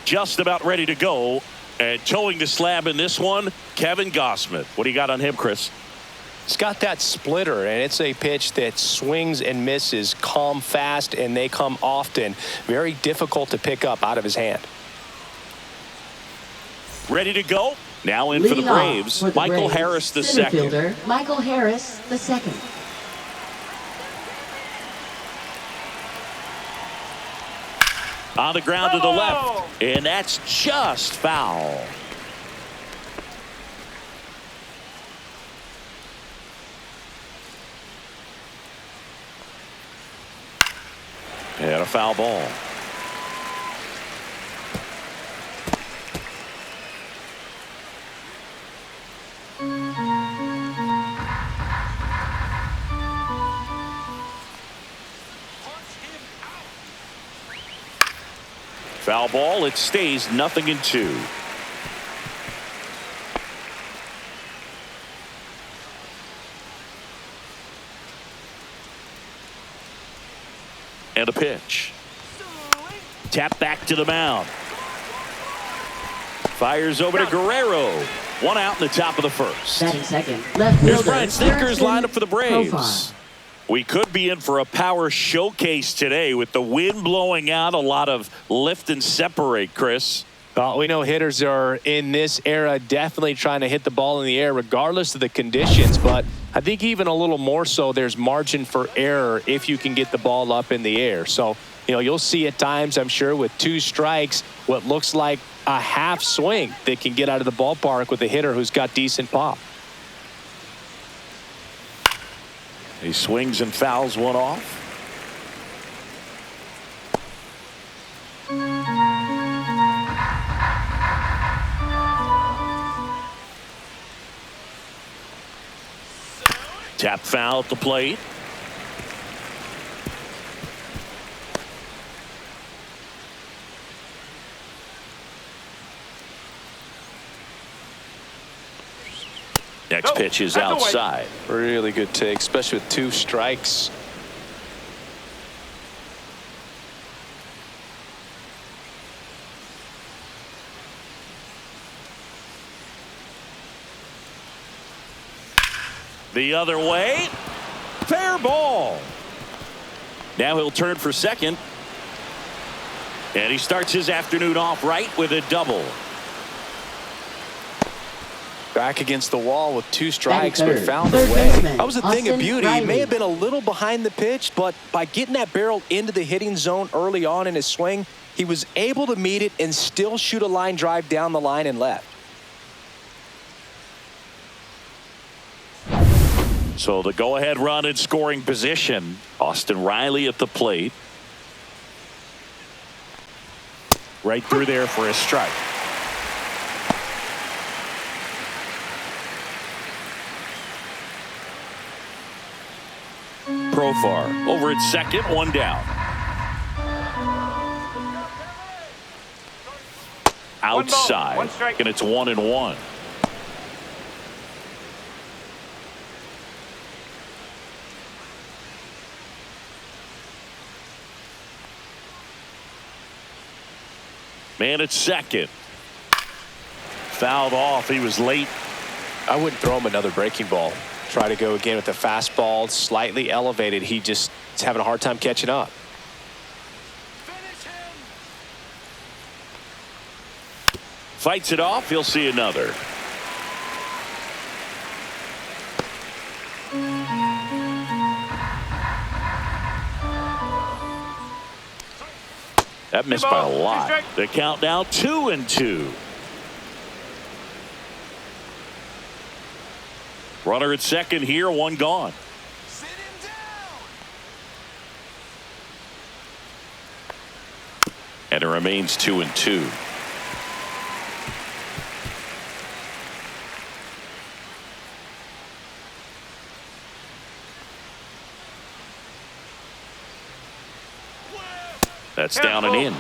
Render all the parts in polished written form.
just about ready to go. And towing the slab in this one, Kevin Gossman. What do you got on him, Chris? It's got that splitter, and it's a pitch that swings and misses, come fast, and they come often. Very difficult to pick up out of his hand. Ready to go. Now in for the Braves, Michael Harris the second. Michael Harris the second. On the ground to the left, and that's just foul. And a foul ball. Foul ball. It stays 0-2. And a pitch. Tap back to the mound. Fires over to Guerrero. One out in the top of the first. Batting second. Left Here's fielder. Brian Snitker's lineup for the Braves. Profile. We could be in for a power showcase today with the wind blowing out. A lot of lift and separate, Chris. Well, we know hitters are in this era definitely trying to hit the ball in the air regardless of the conditions, but I think even a little more so there's margin for error if you can get the ball up in the air. So, you'll see at times, I'm sure, with 2 strikes, what looks like a half swing that can get out of the ballpark with a hitter who's got decent pop. He swings and fouls one off. Tap foul at the plate. Next pitch is outside. Really good take, especially with 2 strikes. The other way. Fair ball. Now he'll turn for second. And he starts his afternoon off right with a double. Back against the wall with 2 strikes, but third. found a Third way. baseman, That was a thing of Austin beauty. He may Riley. have been a little behind the pitch, but by getting that barrel into the hitting zone early on in his swing, he was able to meet it and still shoot a line drive down the line and left. So the go-ahead run in scoring position. Austin Riley at the plate. Right through there for a strike. Profar over at second, 1 down. Outside, and it's 1-1. Man at second. Fouled off. He was late. I wouldn't throw him another breaking ball. Try to go again with the fastball, slightly elevated. He just is having a hard time catching up. Fights it off. He'll see another. That missed by a lot. The count now 2-2. Runner at second here, 1 gone. And it remains 2-2. That's down and in.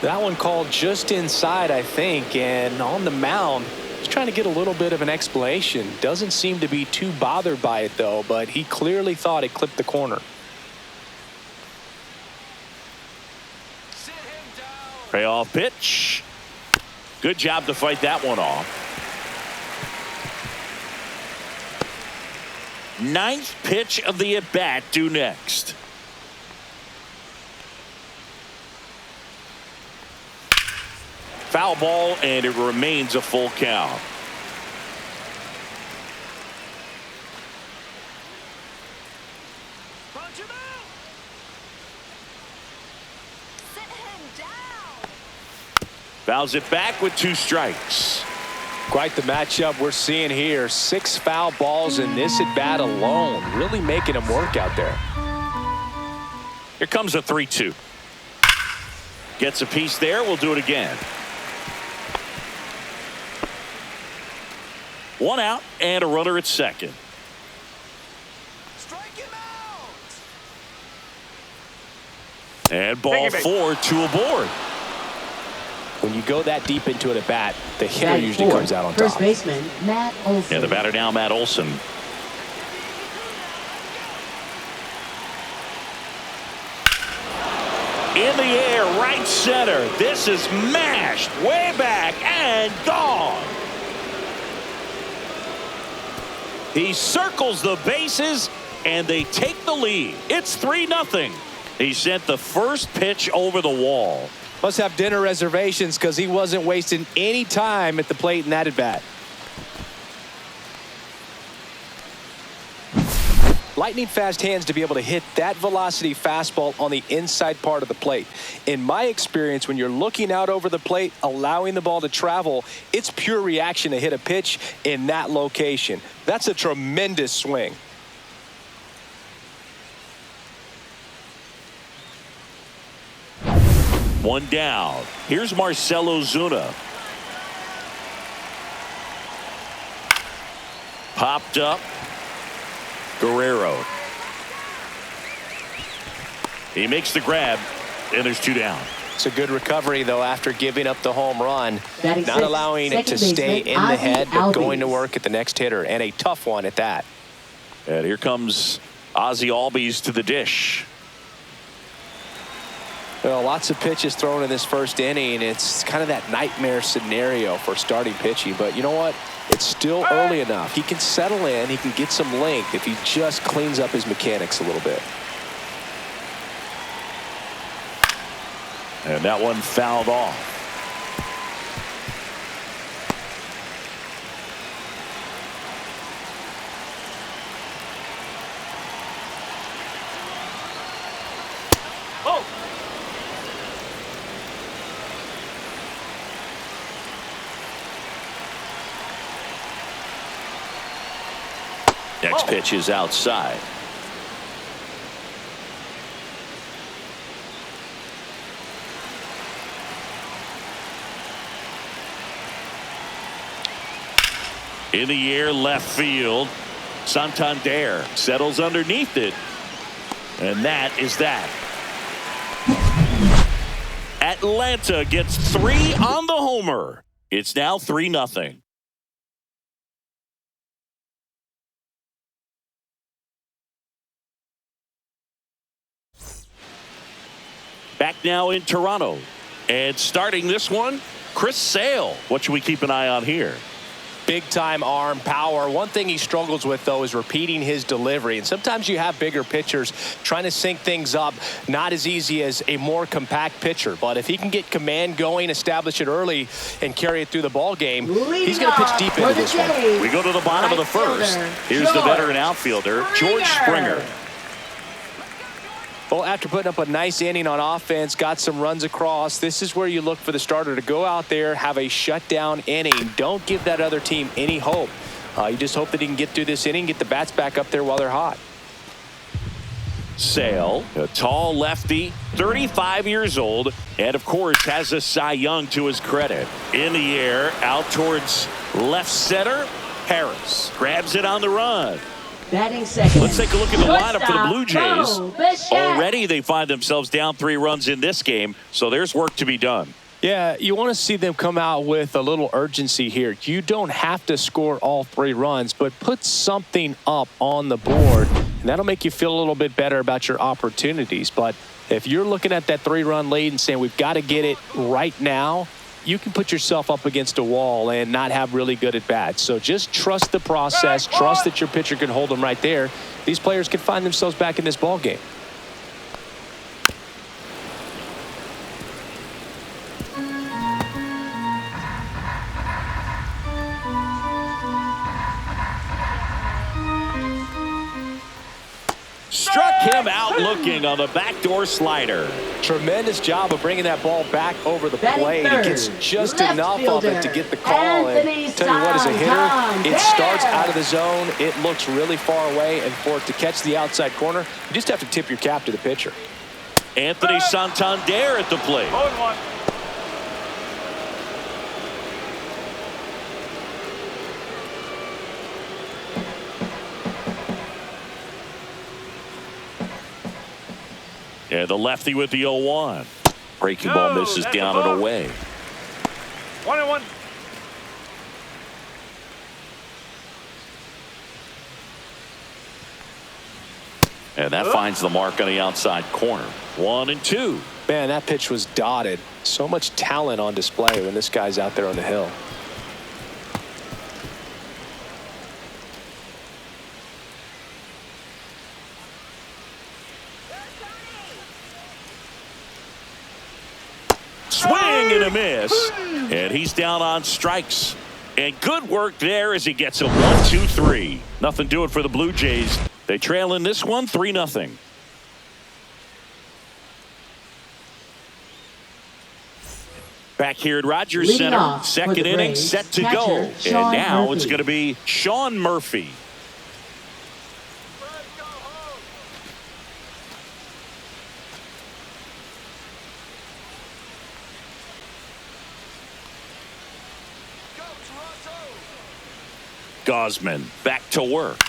That one called just inside, I think, and on the mound, he's trying to get a little bit of an explanation. Doesn't seem to be too bothered by it, though, but he clearly thought it clipped the corner. Payoff pitch. Good job to fight that one off. Ninth pitch of the at-bat due next. Foul ball, and it remains a full count. Fouls it back with 2 strikes. Quite the matchup we're seeing here. 6 foul balls in this at bat alone. Really making him work out there. Here comes a 3-2. Gets a piece there. We'll do it again. 1 out and a runner at second. Strike him out. And ball 4, 2 aboard. When you go that deep into it at bat, the hitter Batting usually fourth, comes out on first top. baseman, Matt Olson. And the batter now, Matt Olson. In the air, right center. This is mashed way back and gone. He circles the bases, and they take the lead. It's 3-0. He sent the first pitch over the wall. Must have dinner reservations because he wasn't wasting any time at the plate in that at bat. Lightning fast hands to be able to hit that velocity fastball on the inside part of the plate. In my experience, when you're looking out over the plate, allowing the ball to travel, it's pure reaction to hit a pitch in that location. That's a tremendous swing. One down. Here's Marcell Ozuna. Popped up. Guerrero. He makes the grab, and there's 2 down. It's a good recovery, though, after giving up the home run. Batting Not sixth, allowing it to second stay baseman, in the Ozzie head, but going to Albies. work at the next hitter, and a tough one at that. And here comes Ozzie Albies to the dish. Well, lots of pitches thrown in this first inning. It's kind of that nightmare scenario for starting pitching. But you know what? It's still early enough. He can settle in. He can get some length if he just cleans up his mechanics a little bit. And that one fouled off. Next pitch is outside. In the air, left field. Santander settles underneath it. And that is that. Atlanta gets 3 on the homer. It's now 3-0. Back now in Toronto. And starting this one, Chris Sale. What should we keep an eye on here? Big time arm power. One thing he struggles with, though, is repeating his delivery. And sometimes you have bigger pitchers trying to sync things up. Not as easy as a more compact pitcher. But if he can get command going, establish it early, and carry it through the ball game, he's going to pitch deep into this one. We go to the bottom of the first. Here's the veteran outfielder, George Springer. Well, after putting up a nice inning on offense, got some runs across, this is where you look for the starter to go out there, have a shutdown inning. Don't give that other team any hope. You just hope that he can get through this inning, get the bats back up there while they're hot. Sale, a tall lefty, 35 years old, and of course has a Cy Young to his credit. In the air, out towards left center. Harris grabs it on the run. Batting second. Let's take a look at the lineup for the Blue Jays. Bichette. Already they find themselves down 3 runs in this game, so there's work to be done. Yeah, you want to see them come out with a little urgency here. You don't have to score all 3 runs, but put something up on the board, and that'll make you feel a little bit better about your opportunities. But if you're looking at that 3-run lead and saying we've got to get it right now, you can put yourself up against a wall and not have really good at-bats. So just trust the process. Trust that your pitcher can hold them right there. These players can find themselves back in this ball game. Struck him out looking on the backdoor slider. Tremendous job of bringing that ball back over the plate. He gets just enough of it to get the call. And tell you what, as a hitter, it starts out of the zone. It looks really far away, and for it to catch the outside corner, you just have to tip your cap to the pitcher. Anthony Santander at the plate. And the lefty with the 0-1. Breaking ball misses down and away. 1-1. And that finds the mark on the outside corner. 1-2. Man, that pitch was dotted. So much talent on display when this guy's out there on the hill. Swing and a miss. And he's down on strikes. And good work there as he gets a 1-2-3. Nothing doing for the Blue Jays. They trail in this one 3-0. Back here at Rogers Leading Center, off second for the inning Braves, set to catcher, go. And Sean now Murphy. it's going to be Sean Murphy. Gosman back to work.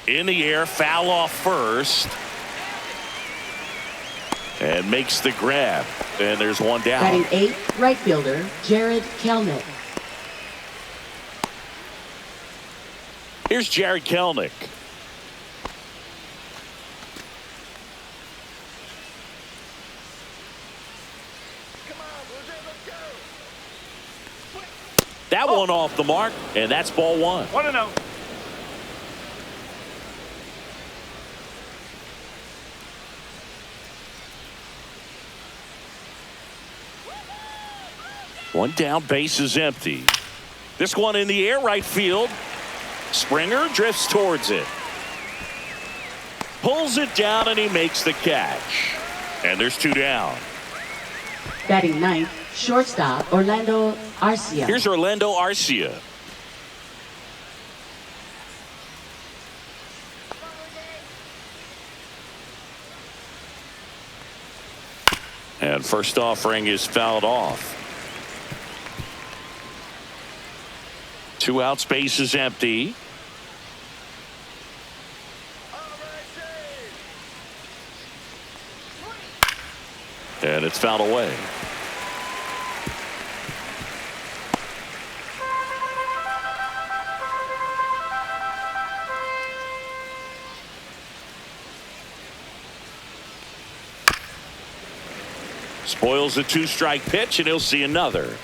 In the air, foul off first. And makes the grab. And there's one down. Batting 8th, right fielder, Jared Kelnick. Here's Jared Kelnick. That one off the mark, and that's ball one. 1-0. One down, base is empty. This one in the air, right field. Springer drifts towards it. Pulls it down, and he makes the catch. And there's two down. Batting 9th, shortstop, Orlando Arcia. Here's Orlando Arcia. And first offering is fouled off. Two out, space is empty. And it's fouled away. Spoils a two-strike pitch, and he'll see another.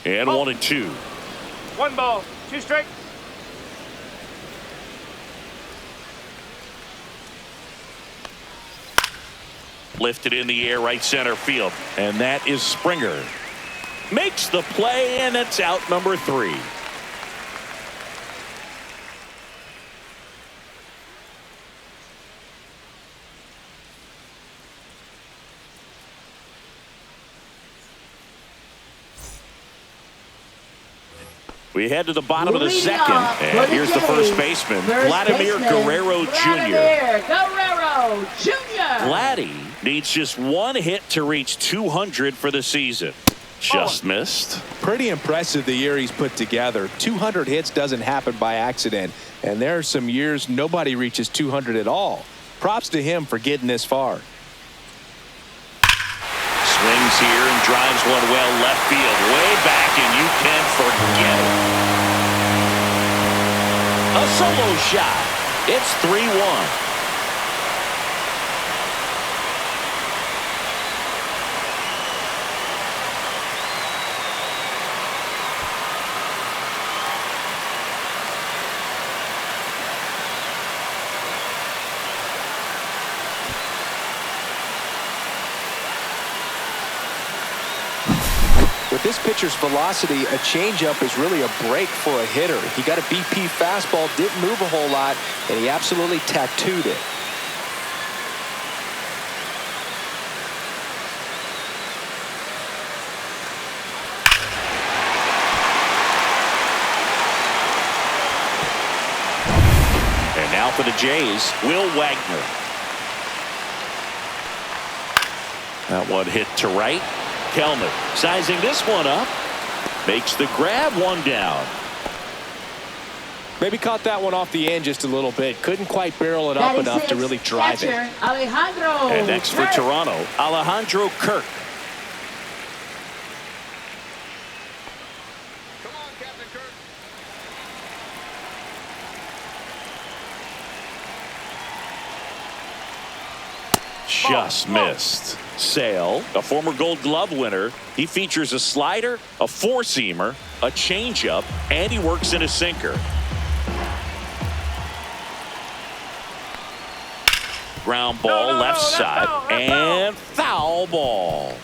And 1-2. 1 ball, 2 strikes. Lifted in the air, right center field. And that is Springer. Makes the play, and it's out number 3. We head to the bottom of the Leading second. off And for here's the Jays, first baseman, Vladimir Guerrero Jr. Vladimir Guerrero Jr. Vladdy needs just one hit to reach 200 for the season. Just missed. Pretty impressive the year he's put together. 200 hits doesn't happen by accident. And there are some years nobody reaches 200 at all. Props to him for getting this far. Swings here and drives one well left field. Way back, and you can forget it. A solo shot. It's 3-1. With this pitcher's velocity, a changeup is really a break for a hitter. He got a BP fastball, didn't move a whole lot, and he absolutely tattooed it. And now for the Jays, Will Wagner. That one hit to right. Kelman sizing this one up. Makes the grab, one down. Maybe caught that one off the end just a little bit. Couldn't quite barrel it up enough to really drive it. Alejandro And next for Kirk. Toronto, Alejandro Kirk. Come on, Captain Kirk. Just missed. Sale, a former Gold Glove winner. He features a slider, a four-seamer, a changeup, and he works in a sinker. Ground ball, left side, and foul ball.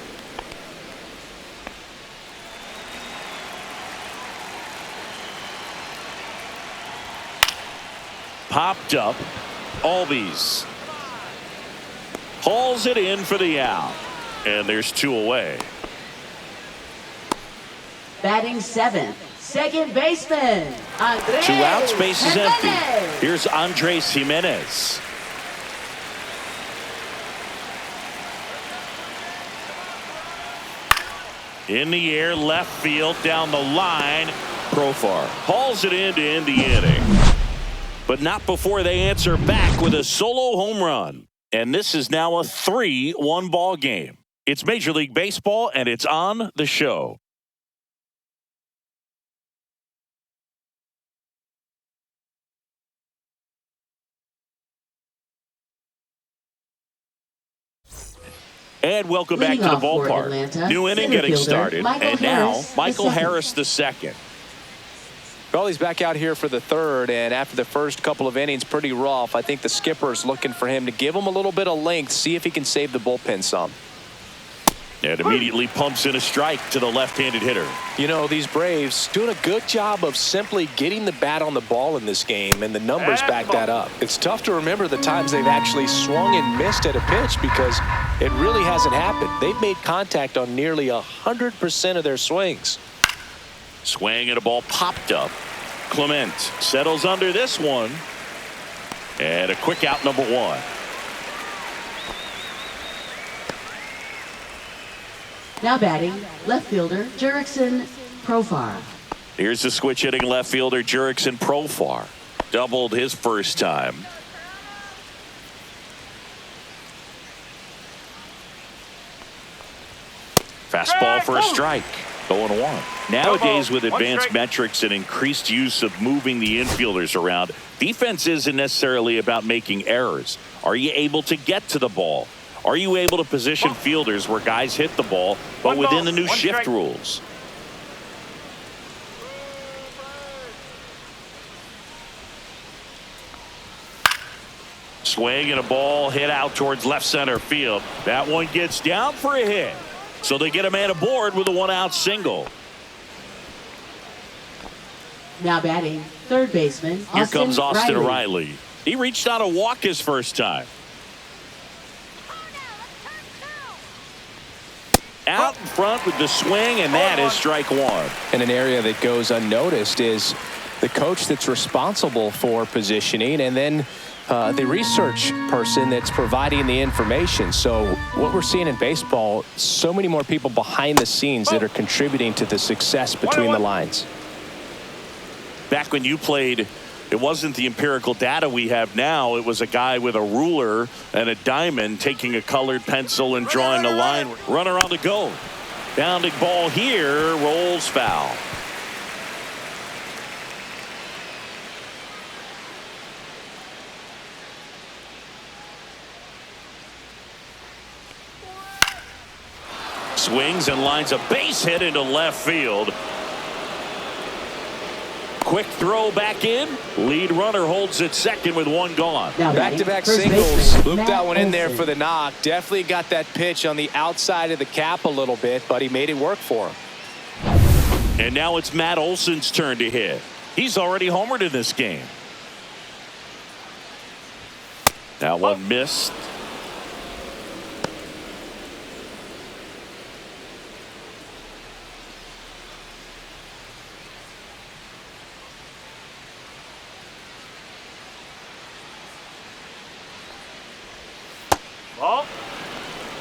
Popped up. Albies hauls it in for the out. And there's two away. Batting seventh, second baseman, Andres 2 outs, base is empty. Jimenez. Here's Andres Jimenez. In the air, left field, down the line. Profar hauls it in to end the inning. But not before they answer back with a solo home run. And this is now a 3-1 ball game. It's Major League Baseball, and it's on the show. And welcome back Leading to the off for ballpark. Atlanta, New inning center getting fielder, started. Michael And now, Harris, Michael the second. Harris the second. Well, he's back out here for the third, and after the first couple of innings, pretty rough. I think the skipper's looking for him to give him a little bit of length, see if he can save the bullpen some. And immediately pumps in a strike to the left-handed hitter. You know, these Braves doing a good job of simply getting the bat on the ball in this game, and the numbers back that up. It's tough to remember the times they've actually swung and missed at a pitch because it really hasn't happened. They've made contact on nearly 100% of their swings. Swing and a ball popped up. Clement settles under this one. And a quick out, number one. Now batting, left fielder, Jurickson Profar. Here's the switch hitting left fielder, Jurickson Profar. Doubled his first time. Fastball for a strike. 0-1. Nowadays, with advanced metrics and increased use of moving the infielders around, defense isn't necessarily about making errors. Are you able to get to the ball? Are you able to position fielders where guys hit the ball, but within the new shift rules? Swing and a ball hit out towards left center field. That one gets down for a hit. So they get a man aboard with a one-out single. Now batting, third baseman, Here comes Austin Riley. He reached out a walk his first time. Out in front with the swing, and that is strike one. And an area that goes unnoticed is the coach that's responsible for positioning, and then the research person that's providing the information. So what we're seeing in baseball, so many more people behind the scenes that are contributing to the success between the lines. Back when you played, it wasn't the empirical data we have now. It was a guy with a ruler and a diamond taking a colored pencil and drawing a line. Runner on the go. Bounding ball here, rolls foul. Swings and lines a base hit into left field. Quick throw back in. Lead runner holds at second with one gone. Back-to-back singles. Looped that one in there for the knock. Definitely got that pitch on the outside of the cap a little bit, but he made it work for him. And now it's Matt Olson's turn to hit. He's already homered in this game. That one missed.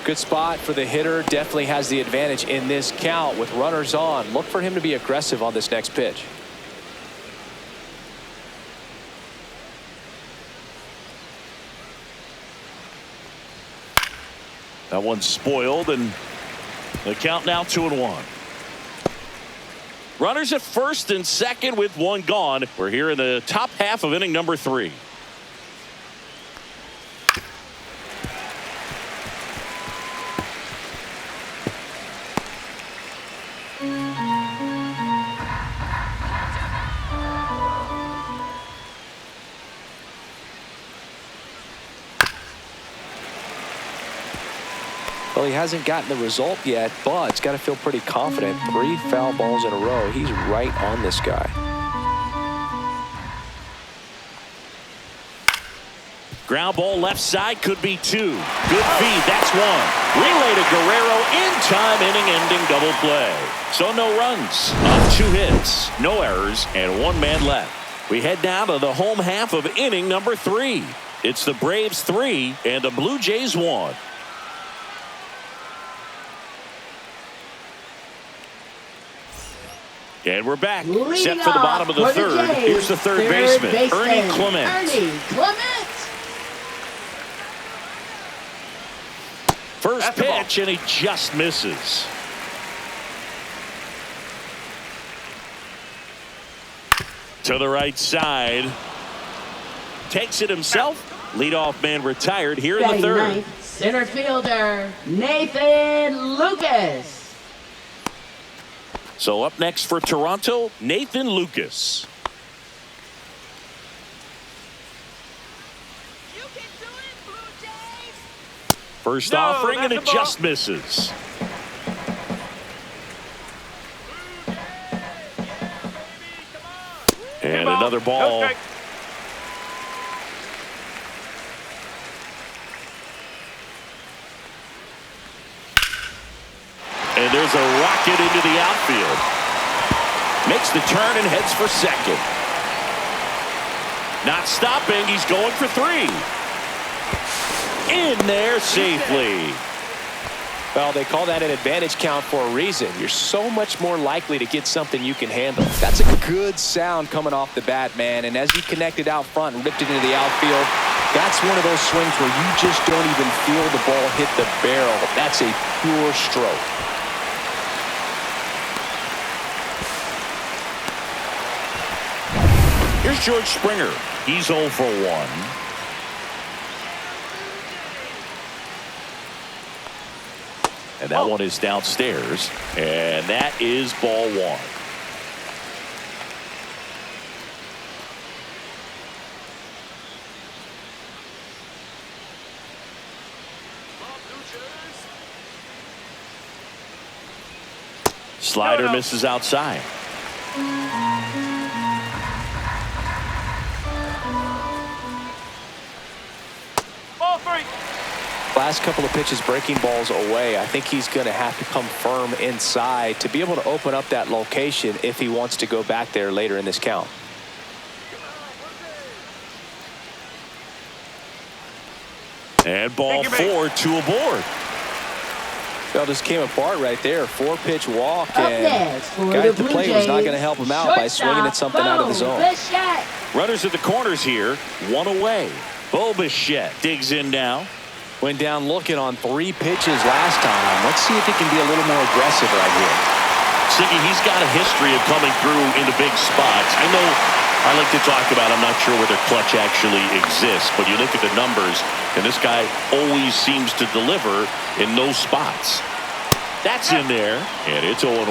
Good spot for the hitter. Definitely has the advantage in this count with runners on. Look for him to be aggressive on this next pitch. That one's spoiled, and the count now 2-1. Runners at first and second with one gone. We're here in the top half of inning number 3. Well, he hasn't gotten the result yet, but he's got to feel pretty confident. 3 foul balls in a row. He's right on this guy. Ground ball left side, could be 2. Good feed, that's 1. Relay to Guerrero in time, inning-ending double play. So no runs on 2 hits, no errors, and 1 man left. We head down to the home half of inning number 3. It's the Braves 3 and the Blue Jays 1. And we're back. Set for the bottom of the third. Here's the third baseman, Ernie Clement. First pitch, and he just misses. To the right side. Takes it himself. Leadoff man retired here in the third. Center fielder, Nathan Lucas. So up next for Toronto, Nathan Lucas. You can do it, Blue Jays. First offering, and it just misses. And another ball. And there's a rocket into the outfield. Makes the turn and heads for second. Not stopping. He's going for 3. In there safely. Well, they call that an advantage count for a reason. You're so much more likely to get something you can handle. That's a good sound coming off the bat, man. And as he connected out front and ripped it into the outfield, that's one of those swings where you just don't even feel the ball hit the barrel. That's a pure stroke. Here's George Springer. He's 0 for 1. And that one is downstairs. And that is ball 1. Slider misses outside. Last couple of pitches breaking balls away. I think he's going to have to come firm inside to be able to open up that location if he wants to go back there later in this count. And ball 4, 2 aboard. Well, just came apart right there. 4-pitch walk, Up and next for guy the at the Blue plate was not Jays, going to help him out by swinging at something out of the zone. Bichette. Runners at the corners here. 1 away. Bo Bichette digs in now. Went down looking on 3 pitches last time. Let's see if he can be a little more aggressive right here. Siggy, he's got a history of coming through into big spots. I know I like to talk about, I'm not sure whether clutch actually exists, but you look at the numbers, and this guy always seems to deliver in those spots. That's in there, and it's 0-1.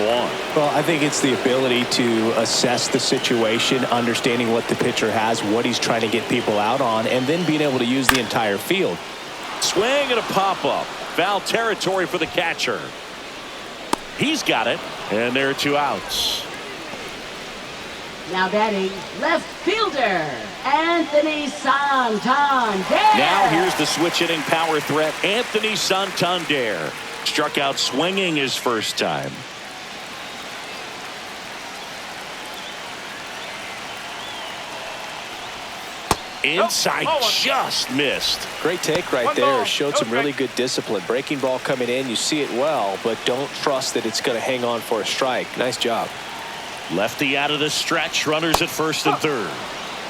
Well, I think it's the ability to assess the situation, understanding what the pitcher has, what he's trying to get people out on, and then being able to use the entire field. Swing and a pop-up. Foul territory for the catcher. He's got it, and there are 2 outs. Now batting, left fielder, Anthony Santander. Now here's the switch-hitting power threat, Anthony Santander. Struck out swinging his first time. Inside, just missed. Great take right there. Showed some really good discipline. Breaking ball coming in, you see it well, but don't trust that it's going to hang on for a strike. Nice job. Lefty out of the stretch. Runners at first and third.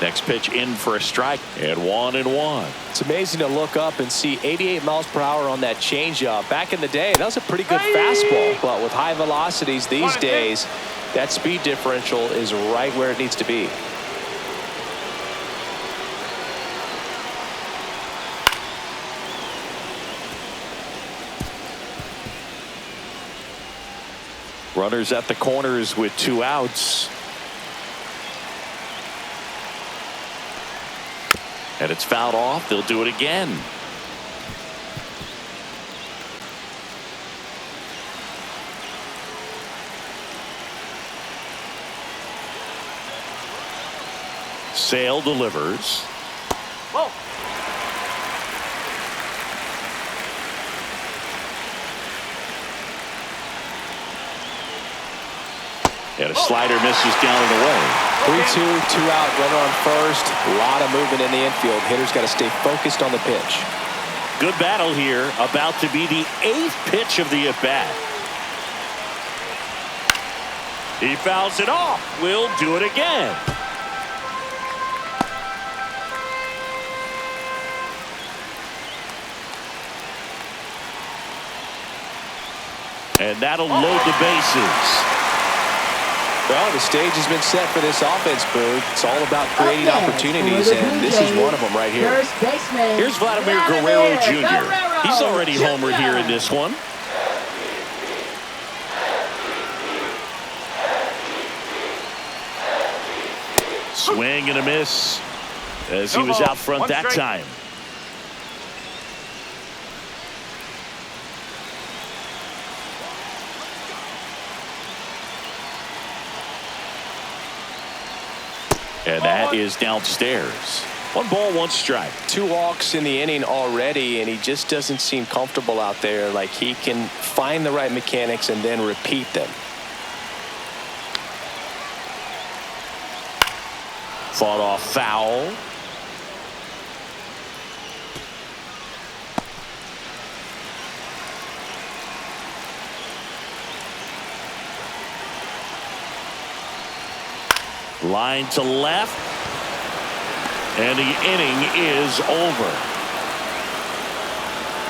Next pitch in for a strike, and 1-1. It's amazing to look up and see 88 miles per hour on that changeup. Back in the day, that was a pretty good fastball, but with high velocities these days, that speed differential is right where it needs to be. Runners at the corners with 2 outs. And it's fouled off. They'll do it again. Sale delivers. Whoa. And a slider misses down and away. 3-2, 2 out, runner on first. A lot of movement in the infield. Hitter's got to stay focused on the pitch. Good battle here. About to be the 8th pitch of the at-bat. He fouls it off. We'll do it again. And that'll load the bases. Well, the stage has been set for this offense, Boog. It's all about creating opportunities, and this is one of them right here. First baseman, Here's Vladimir Guerrero Jr. He's already homered here in this one. Swing and a miss as he was out front that time. And that is downstairs. 1 ball, 1 strike. 2 walks in the inning already, and he just doesn't seem comfortable out there. Like he can find the right mechanics and then repeat them. Fought off foul. Line to left. And the inning is over.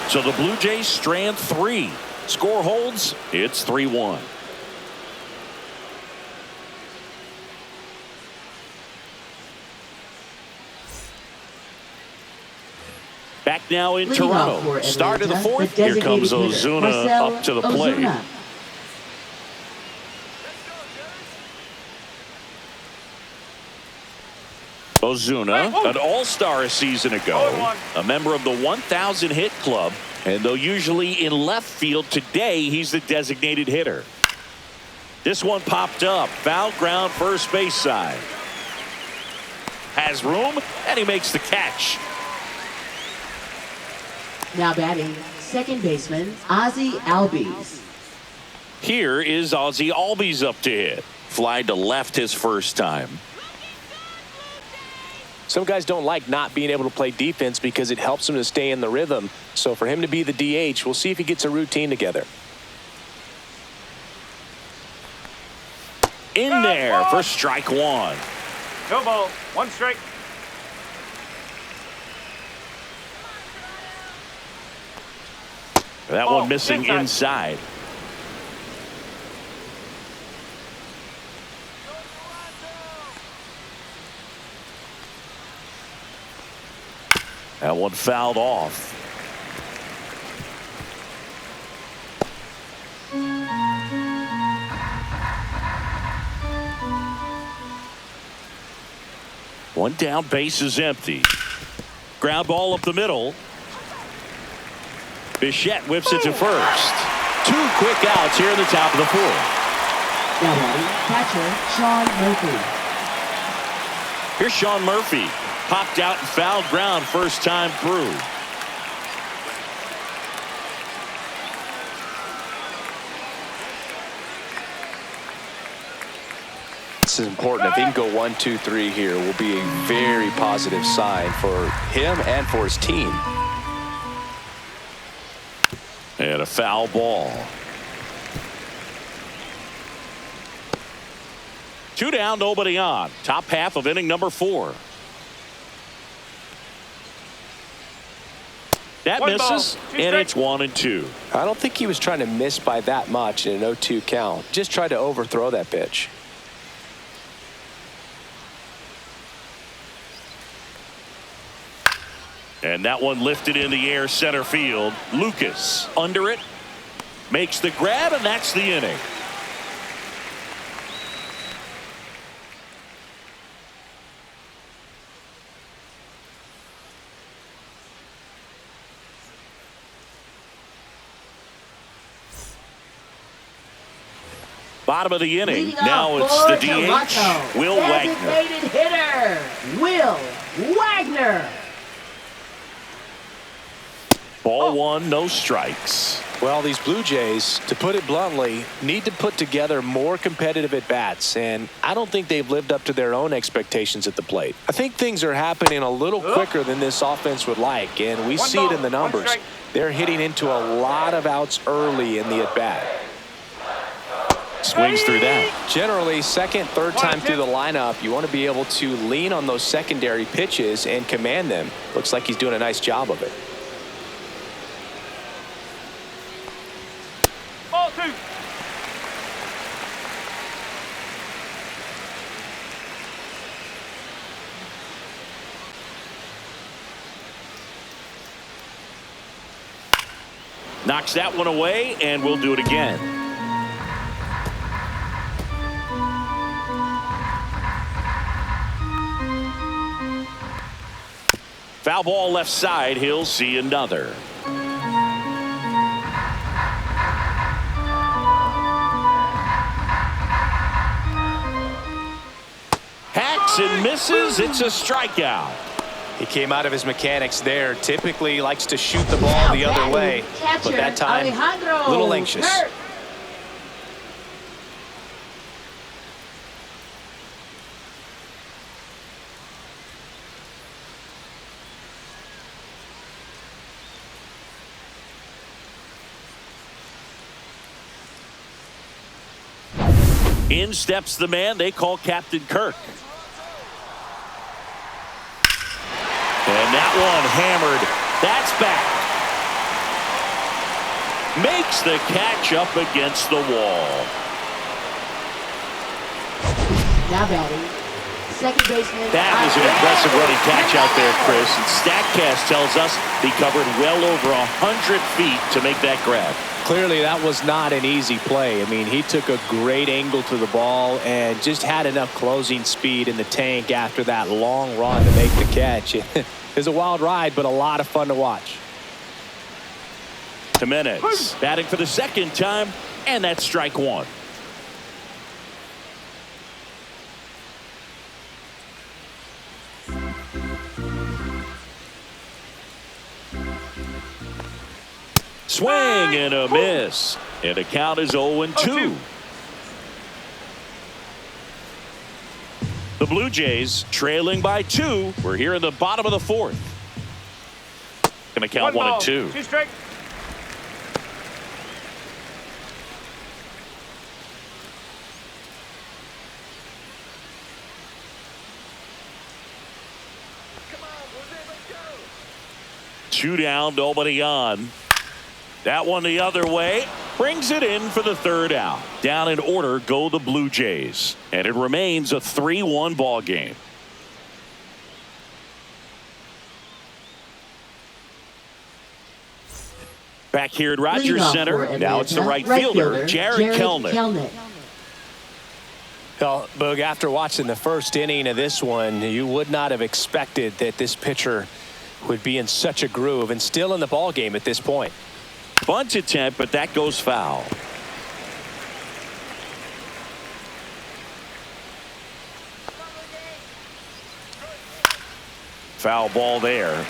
So the Blue Jays strand 3. Score holds. It's 3-1. Back now in Toronto. Start of the 4th. Here comes Ozuna up to the plate. Ozuna, an all-star a season ago, a member of the 1,000 hit club, and though usually in left field, today he's the designated hitter. This one popped up, foul ground first base side. Has room, and he makes the catch. Now batting, second baseman, Ozzie Albies. Here is Ozzie Albies up to hit. Fly to left his first time. Some guys don't like not being able to play defense because it helps them to stay in the rhythm. So for him to be the DH, we'll see if he gets a routine together. In there for strike 1. No ball, 1 strike. That one missing inside. That one fouled off. One down, base is empty. Ground ball up the middle. Bichette whips it to first. 2 quick outs here in the top of the 4th. Now batting, catcher Sean Murphy. Here's Sean Murphy. Popped out and fouled ground first time through. This is important. If he can go 1, 2, 3 here, will be a very positive sign for him and for his team. And a foul ball. 2 down, nobody on. Top half of inning number 4. That misses, and it's 1-2. I don't think he was trying to miss by that much in an 0-2 count. Just tried to overthrow that pitch. And that one lifted in the air center field. Lucas under it. Makes the grab, and that's the inning. Bottom of the inning. Leading Now off it's for the DH, Toronto, Will Wagner. designated hitter, Will Wagner. Ball 1, no strikes. Well, these Blue Jays, to put it bluntly, need to put together more competitive at-bats, and I don't think they've lived up to their own expectations at the plate. I think things are happening a little quicker than this offense would like, and we see it in the numbers. They're hitting into a lot of outs early in the at-bat. Swings through that. Generally, second, third time through the lineup, you want to be able to lean on those secondary pitches and command them. Looks like he's doing a nice job of it. Ball 2. Knocks that one away, and we'll do it again. Foul ball left side. He'll see another. Hacks and misses. It's a strikeout. He came out of his mechanics there. Typically likes to shoot the ball the other way, but that time a little anxious. In steps the man they call Captain Kirk. And that one hammered. That's back. Makes the catch up against the wall. Now batting, second baseman. That was an impressive running catch out there, Chris. And StatCast tells us he covered well over 100 feet to make that grab. Clearly, that was not an easy play. I mean, he took a great angle to the ball and just had enough closing speed in the tank after that long run to make the catch. It was a wild ride, but a lot of fun to watch. Jimenez batting for the second time, and that's strike 1. Swing and a miss. And the count is 0-2. The Blue Jays trailing by 2. We're here in the bottom of the 4th. Going to count 1-2. 2 strike. Two down, nobody on. That one the other way. Brings it in for the third out. Down in order go the Blue Jays. And it remains a 3-1 ball game. Back here at Rogers Center. Now it's the right fielder, Jared Kelnick. Well, Boog, after watching the first inning of this one, you would not have expected that this pitcher would be in such a groove and still in the ball game at this point. Bunt attempt, but that goes foul. Foul ball there.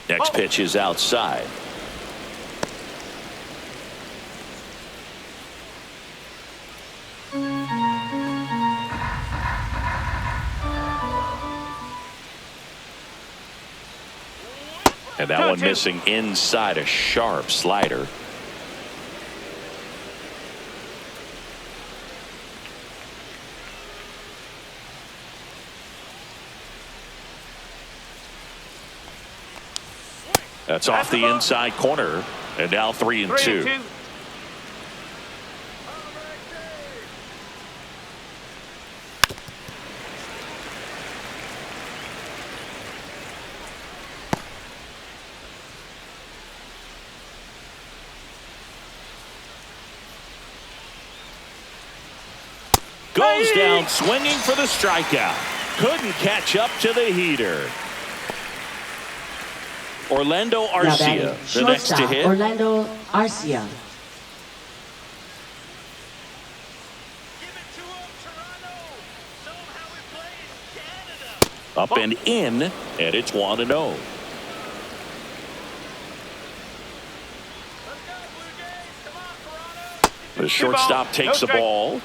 Next pitch is outside. And that one missing inside, a sharp slider. That's off the inside corner. And now 3-2. Goes down swinging for the strikeout. Couldn't catch up to the heater. Orlando Arcia, the next to hit. Orlando Arcia. Up and in, and it's 1-0. The shortstop takes the ball.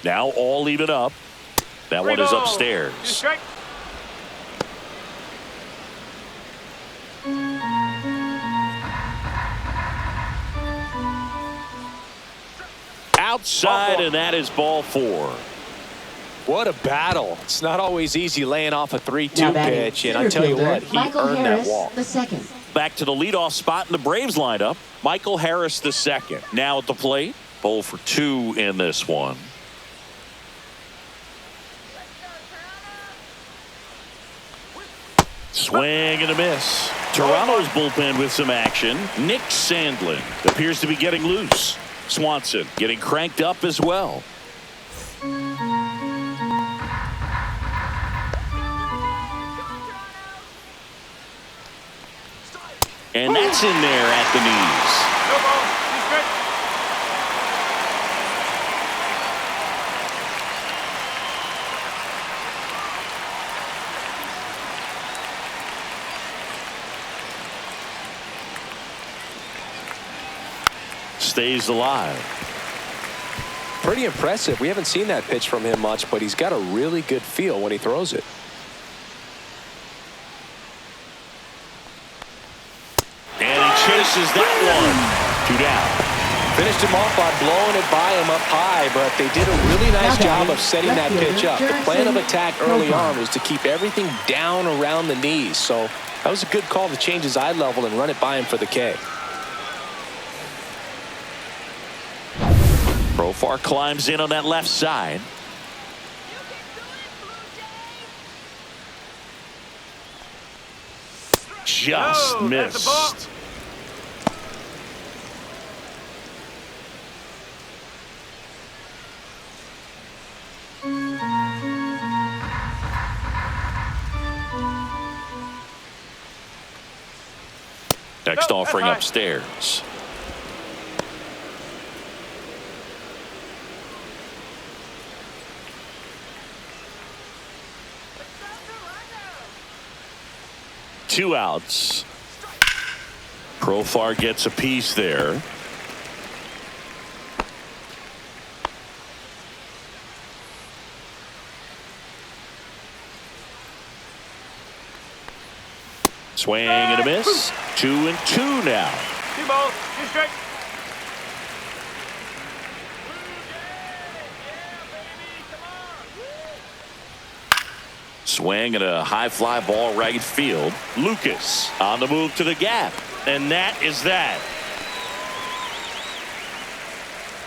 Now all even up. That one is upstairs. Outside, and that is ball 4. What a battle. It's not always easy laying off a 3-2 pitch, and I tell you what, he earned that walk. The second. Back to the leadoff spot in the Braves lineup. Michael Harris the second. Now at the plate. 0 for 2 in this one. Swing and a miss. Toronto's bullpen with some action. Nick Sandlin appears to be getting loose. Swanson getting cranked up as well. And that's in there at the knees. Stays alive. Pretty impressive. We haven't seen that pitch from him much, but he's got a really good feel when he throws it. And he chases that one. 2 down. Finished him off by blowing it by him up high, but they did a really nice job of setting that pitch up. The plan of attack early on was to keep everything down around the knees, so that was a good call to change his eye level and run it by him for the K. Profar climbs in on that left side. Just missed. Next offering upstairs. Two outs. Profar gets a piece there. Swing and a miss. 2-2 now. 2 balls, 2 strikes. Swing and a high fly ball right field. Lucas on the move to the gap. And that is that.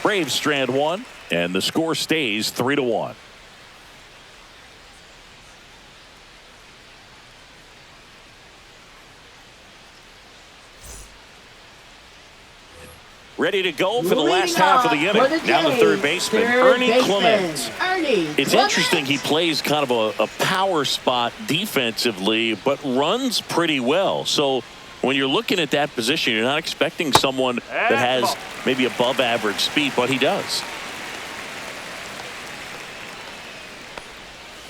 Braves strand one, and the score stays 3-1. Ready to go for the last half of the inning. Now the third baseman, Ernie Clement. It's interesting, he plays kind of a power spot defensively, but runs pretty well. So when you're looking at that position, you're not expecting someone that has maybe above average speed, but he does.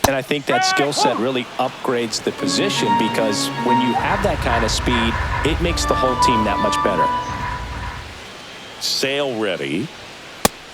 And I think that skill set really upgrades the position, because when you have that kind of speed, it makes the whole team that much better. Sale ready.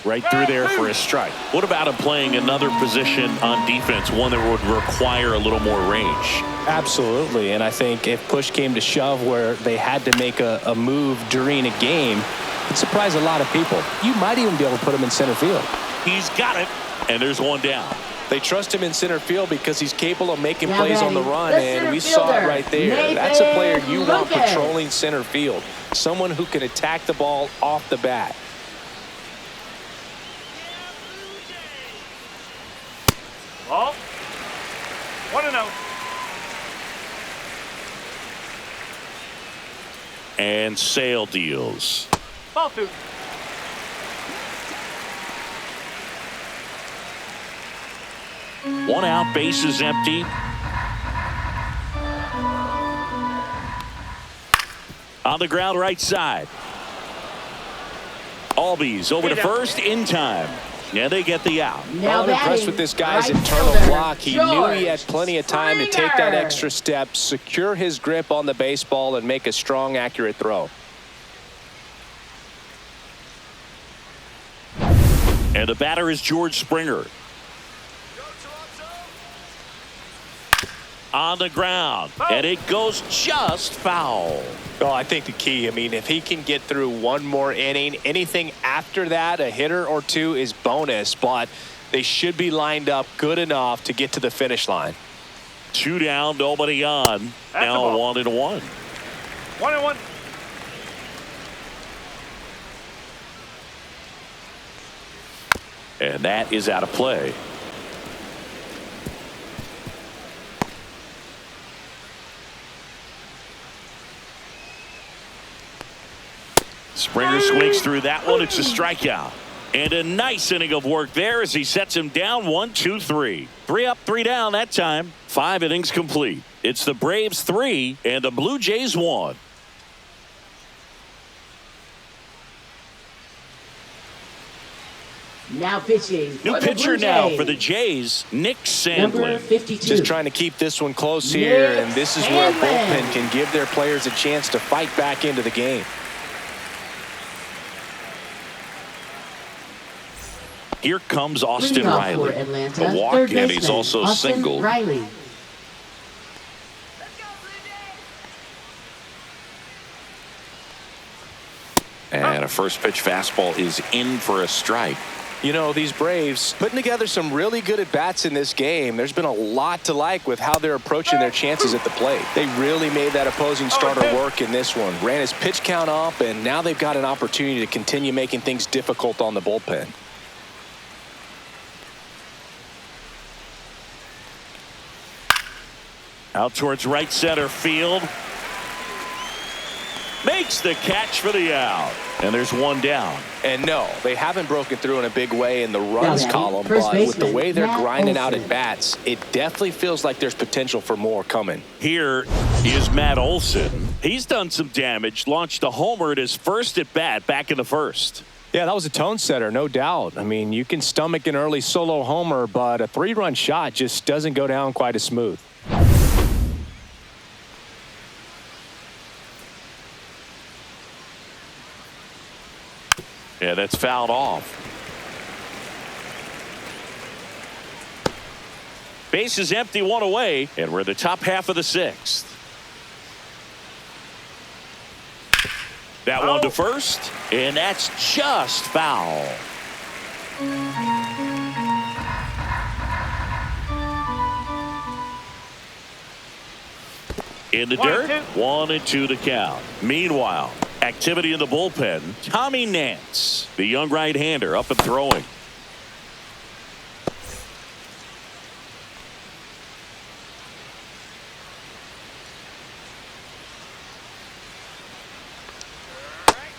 Right through there for a strike. What about him playing another position on defense, one that would require a little more range? Absolutely. And I think if push came to shove where they had to make a move during a game, it'd surprise a lot of people. You might even be able to put him in center field. He's got it. And there's one down. They trust him in center field because he's capable of making plays on the run, and we saw it right there. That's a player you want patrolling center field. Someone who can attack the ball off the bat. Ball. 1-0. And Sale deals. Ball 2. One out, bases empty. On the ground right side. Albies over to first in time. Yeah, they get the out. I'm impressed with this guy's internal block. He knew he had plenty of time to take that extra step, secure his grip on the baseball, and make a strong, accurate throw. And the batter is George Springer. On the ground, and it goes just foul. Oh, I think the key, I mean, if he can get through one more inning, anything after that, a hitter or two is bonus, but they should be lined up good enough to get to the finish line. 2 down, nobody on. Now 1-1. 1-1. And that is out of play. Springer swings through that one. It's a strikeout. And a nice inning of work there as he sets him down 1, 2, 3. 3 up, 3 down that time. 5 innings complete. It's the Braves 3 and the Blue Jays 1. Now pitching. New pitcher now for the Jays, Nick Number Sandlin. 52. Just trying to keep this one close here, Nick and this is where a Sandlin. bullpen can give their players a chance to fight back into the game. Here comes Austin Leading off Riley. for Atlanta, A walk, third and he's baseman, also Austin singled. Riley. Let's go, Blue Jays. And a first pitch fastball is in for a strike. You know, these Braves putting together some really good at-bats in this game. There's been a lot to like with how they're approaching their chances at the plate. They really made that opposing starter work in this one. Ran his pitch count up, and now they've got an opportunity to continue making things difficult on the bullpen. Out towards right center field. Makes the catch for the out. And there's one down. And no, they haven't broken through in a big way in the runs Now, column, first but with the baseman, way they're Matt grinding out Olson. at bats, it definitely feels like there's potential for more coming. Here is Matt Olson. He's done some damage. Launched a homer at his first at bat back in the first. Yeah, that was a tone setter, no doubt. I mean, you can stomach an early solo homer, but a 3-run shot just doesn't go down quite as smooth. Yeah, that's fouled off. Base is empty, 1 away, and we're in the top half of the 6th. That one to first, and that's just foul. In the dirt, 1-2 to count. Meanwhile, activity in the bullpen. Tommy Nance, the young right-hander, up and throwing.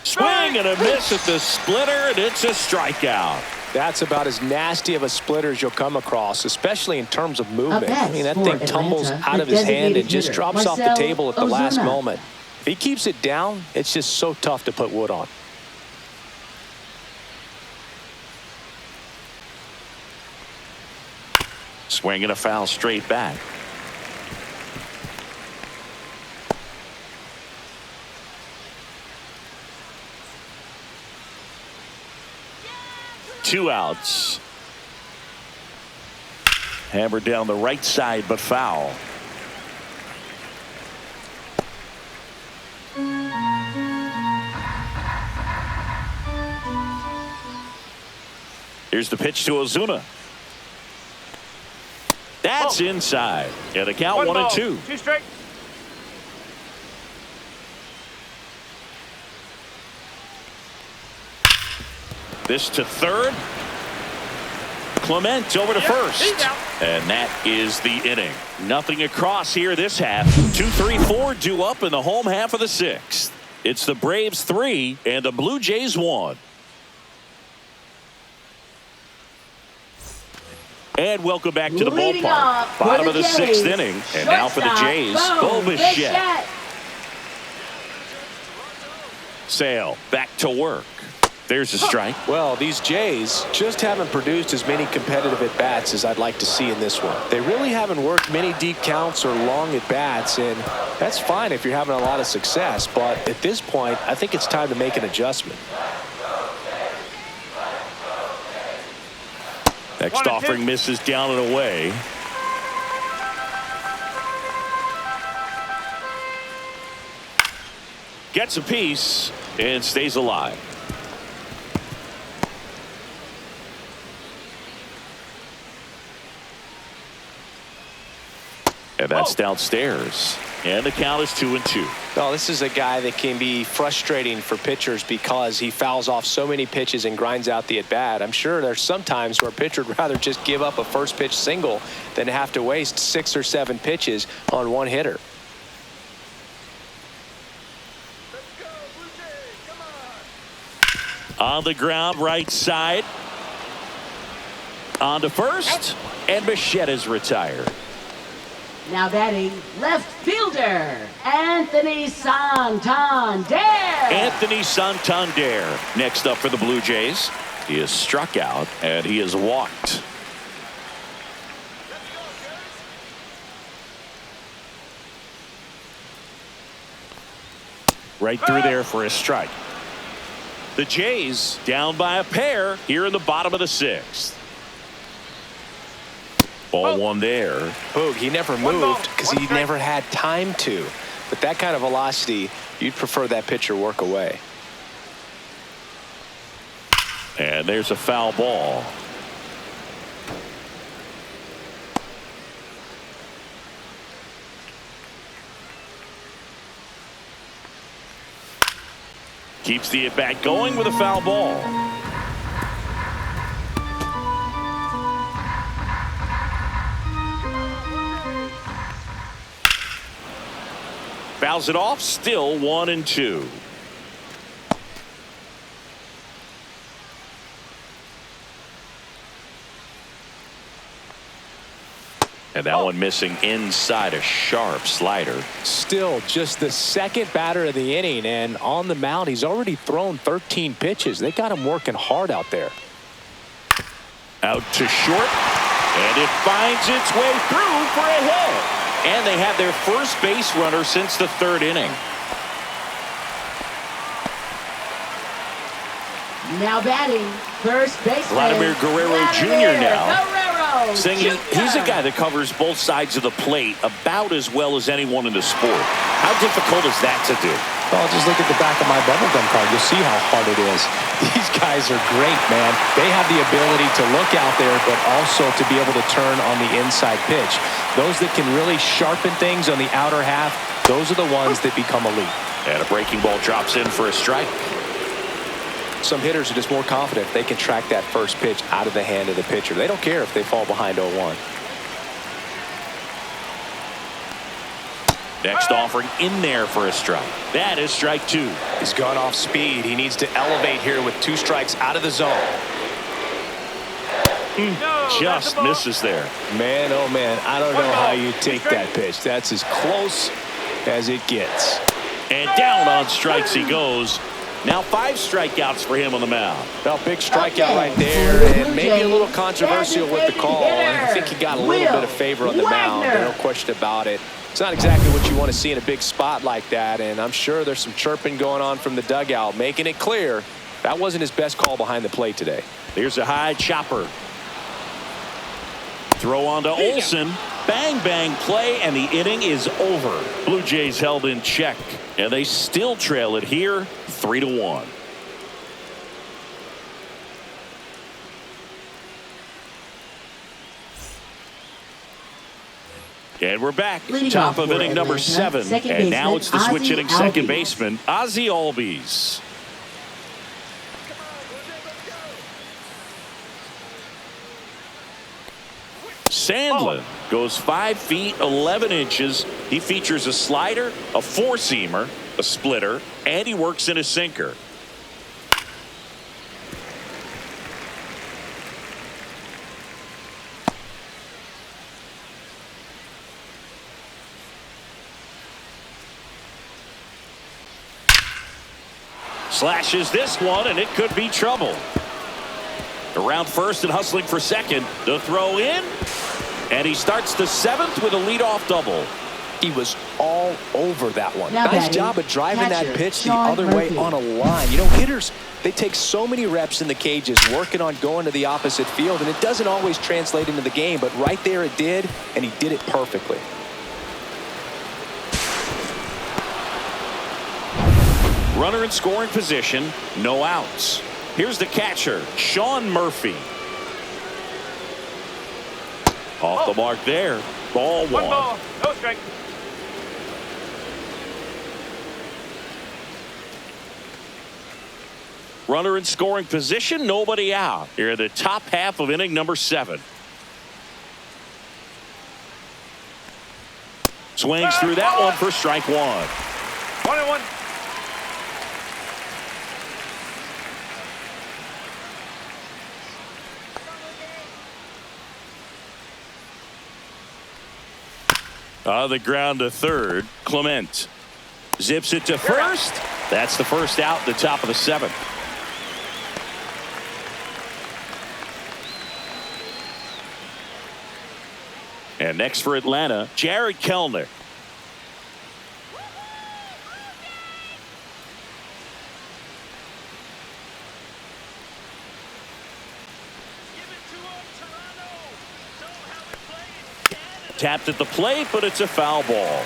Swing and a miss at the splitter, and it's a strikeout. That's about as nasty of a splitter as you'll come across, especially in terms of movement. I mean, that thing tumbles out of his hand and just drops off the table at the last moment. If he keeps it down, it's just so tough to put wood on. Swing and a foul straight back. Two outs. Hammered down the right side, but foul. Here's the pitch to Ozuna. That's inside. And the count 1-2. 2 straight. This to third. Clement over to first. And that is the inning. Nothing across here this half. 2-3-4 due up in the home half of the sixth. It's the Braves 3 and the Blue Jays 1. And welcome back to the ballpark. Bottom of the sixth inning. And now for the Jays, Bo Bichette. Sale back to work. There's a strike. Well, these Jays just haven't produced as many competitive at-bats as I'd like to see in this one. They really haven't worked many deep counts or long at-bats, and that's fine if you're having a lot of success. But at this point, I think it's time to make an adjustment. Next offering misses down and away. Gets a piece and stays alive. And that's downstairs. And the count is 2-2. Well, this is a guy that can be frustrating for pitchers because he fouls off so many pitches and grinds out the at-bat. I'm sure there's some times where a pitcher would rather just give up a first pitch single than have to waste 6 or 7 pitches on one hitter. On the ground, right side. On to first. And Bichette is retired. Now batting, left fielder, Anthony Santander. Anthony Santander next up for the Blue Jays. He is struck out and he is walked. Right through there for a strike. The Jays down by a pair here in the bottom of the sixth. Ball one there. Boog, he never moved because he never had time to. But that kind of velocity, you'd prefer that pitcher work away. And there's a foul ball. Keeps the at-bat going with a foul ball. Fouls it off, still 1-2. And that one missing inside, a sharp slider. Still just the second batter of the inning, and on the mound he's already thrown 13 pitches. They got him working hard out there. Out to short, and it finds its way through for a hit. And they have their first base runner since the third inning. Now batting, first baseman, Vladimir Guerrero Jr. now. Guerrero Saying Jr. he's a guy that covers both sides of the plate about as well as anyone in the sport. How difficult is that to do? Well, just look at the back of my bubblegum card. You'll see how hard it is. These guys are great, man. They have the ability to look out there, but also to be able to turn on the inside pitch. Those that can really sharpen things on the outer half, those are the ones that become elite. And a breaking ball drops in for a strike. Some hitters are just more confident if they can track that first pitch out of the hand of the pitcher. They don't care if they fall behind 0-1. Next offering in there for a strike. That is strike 2. He's gone off speed. He needs to elevate here with 2 strikes out of the zone. No, Just misses there. Man, oh man, I don't know how you take that pitch. That's as close as it gets. And down on strikes he goes. Now 5 strikeouts for him on the mound. Well, big strikeout right there, and maybe a little controversial with the call. I think he got a little bit of favor on the mound. No question about it. It's not exactly what you want to see in a big spot like that, and I'm sure there's some chirping going on from the dugout, making it clear that wasn't his best call behind the plate today. Here's a high chopper. Throw on to Olsen. Bang, bang play, and the inning is over. Blue Jays held in check, and they still trail it here 3-1. And we're back. Leading Top off of for inning number Atlanta, 7. second And now baseman, it's the switch Ozzie hitting second Albies. baseman, Ozzie Albies. Sandlin goes 5 feet 11 inches. He features a slider, a 4-seamer, a splitter, and he works in a sinker. Slashes this one, and it could be trouble. Around first and hustling for second. The throw in, and he starts the 7th with a leadoff double. He was all over that one. Now Nice batting, job of driving that catcher, pitch the Sean other way Murphy. on a line. You know, hitters, they take so many reps in the cages working on going to the opposite field, and it doesn't always translate into the game, but right there it did, and he did it perfectly. Runner in scoring position, no outs. Here's the catcher, Sean Murphy. Off the mark there. Ball 1. 1 ball, no strike. Runner in scoring position, nobody out. Here in the top half of inning number 7. Swings through that one for strike 1. 1-1. On the ground to third, Clement zips it to first. That's the first out, the top of the 7th. And next for Atlanta, Jared Kellner. Tapped at the plate, but it's a foul ball.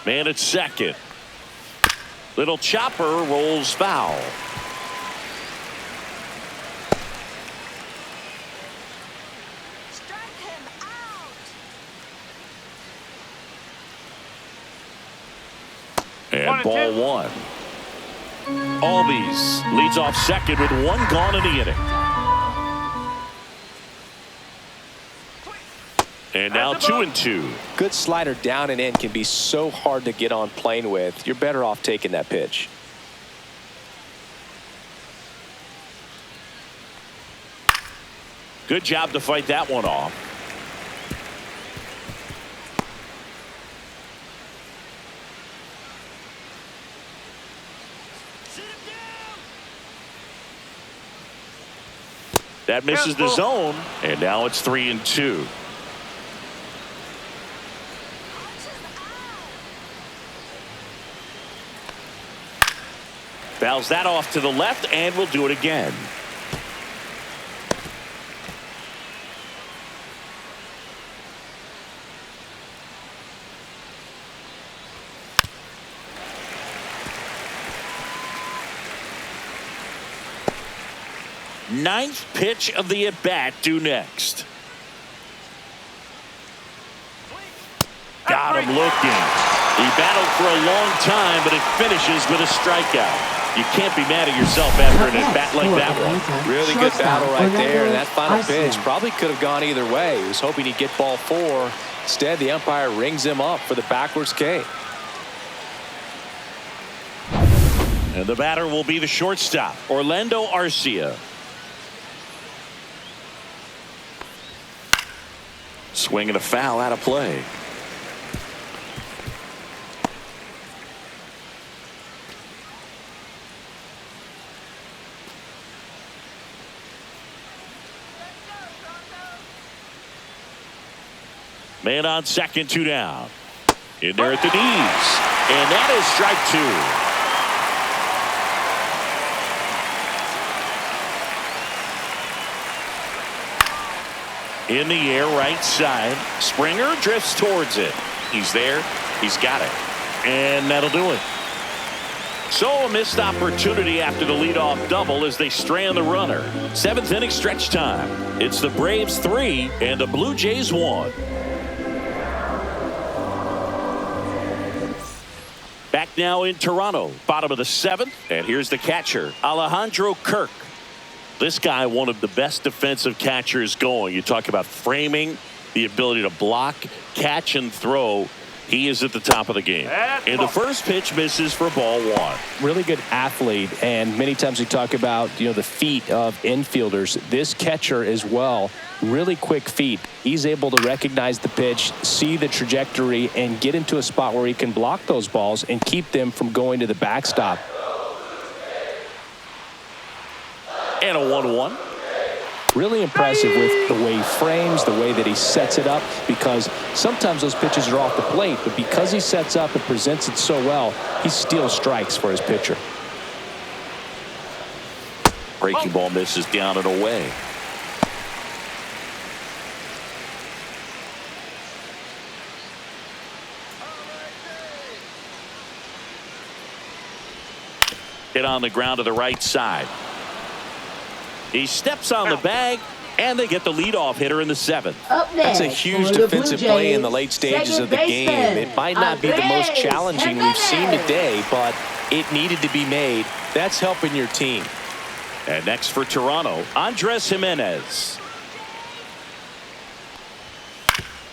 Man at second. Little chopper rolls foul. Strike him out. And ball 1. Albies leads off second with 1 gone in the inning. And now 2-2. Good slider down and in can be so hard to get on plane with. You're better off taking that pitch. Good job to fight that one off. That misses the zone, and now it's 3-2. Fouls that off to the left, and we'll do it again. Ninth pitch of the at-bat due next. Got him looking. He battled for a long time, but it finishes with a strikeout. You can't be mad at yourself after an at-bat like that one. Really good battle right there. And that final pitch probably could have gone either way. He was hoping he'd get ball 4. Instead, the umpire rings him up for the backwards K. And the batter will be the shortstop, Orlando Arcia. Swing and a foul out of play. Man on second, 2 down. In there at the knees. And that is strike 2. In the air, right side. Springer drifts towards it. He's there. He's got it. And that'll do it. So a missed opportunity after the leadoff double as they strand the runner. 7th inning stretch time. It's the Braves 3 and the Blue Jays 1. Back now in Toronto, bottom of the 7th. And here's the catcher, Alejandro Kirk. This guy, one of the best defensive catchers going. You talk about framing, the ability to block, catch, and throw. He is at the top of the game. And the first pitch misses for ball 1. Really good athlete, and many times we talk about, the feet of infielders. This catcher as well, really quick feet. He's able to recognize the pitch, see the trajectory, and get into a spot where he can block those balls and keep them from going to the backstop. And a 1-1. Really impressive with the way he frames, the way that he sets it up, because sometimes those pitches are off the plate, but because he sets up and presents it so well, he steals strikes for his pitcher. Breaking ball misses down and away. Hit on the ground to the right side. He steps on the bag, and they get the leadoff hitter in the 7th. That's a huge defensive play in the late stages of the game. It might not be the most challenging we've seen today, but it needed to be made. That's helping your team. And next for Toronto, Andres Jimenez.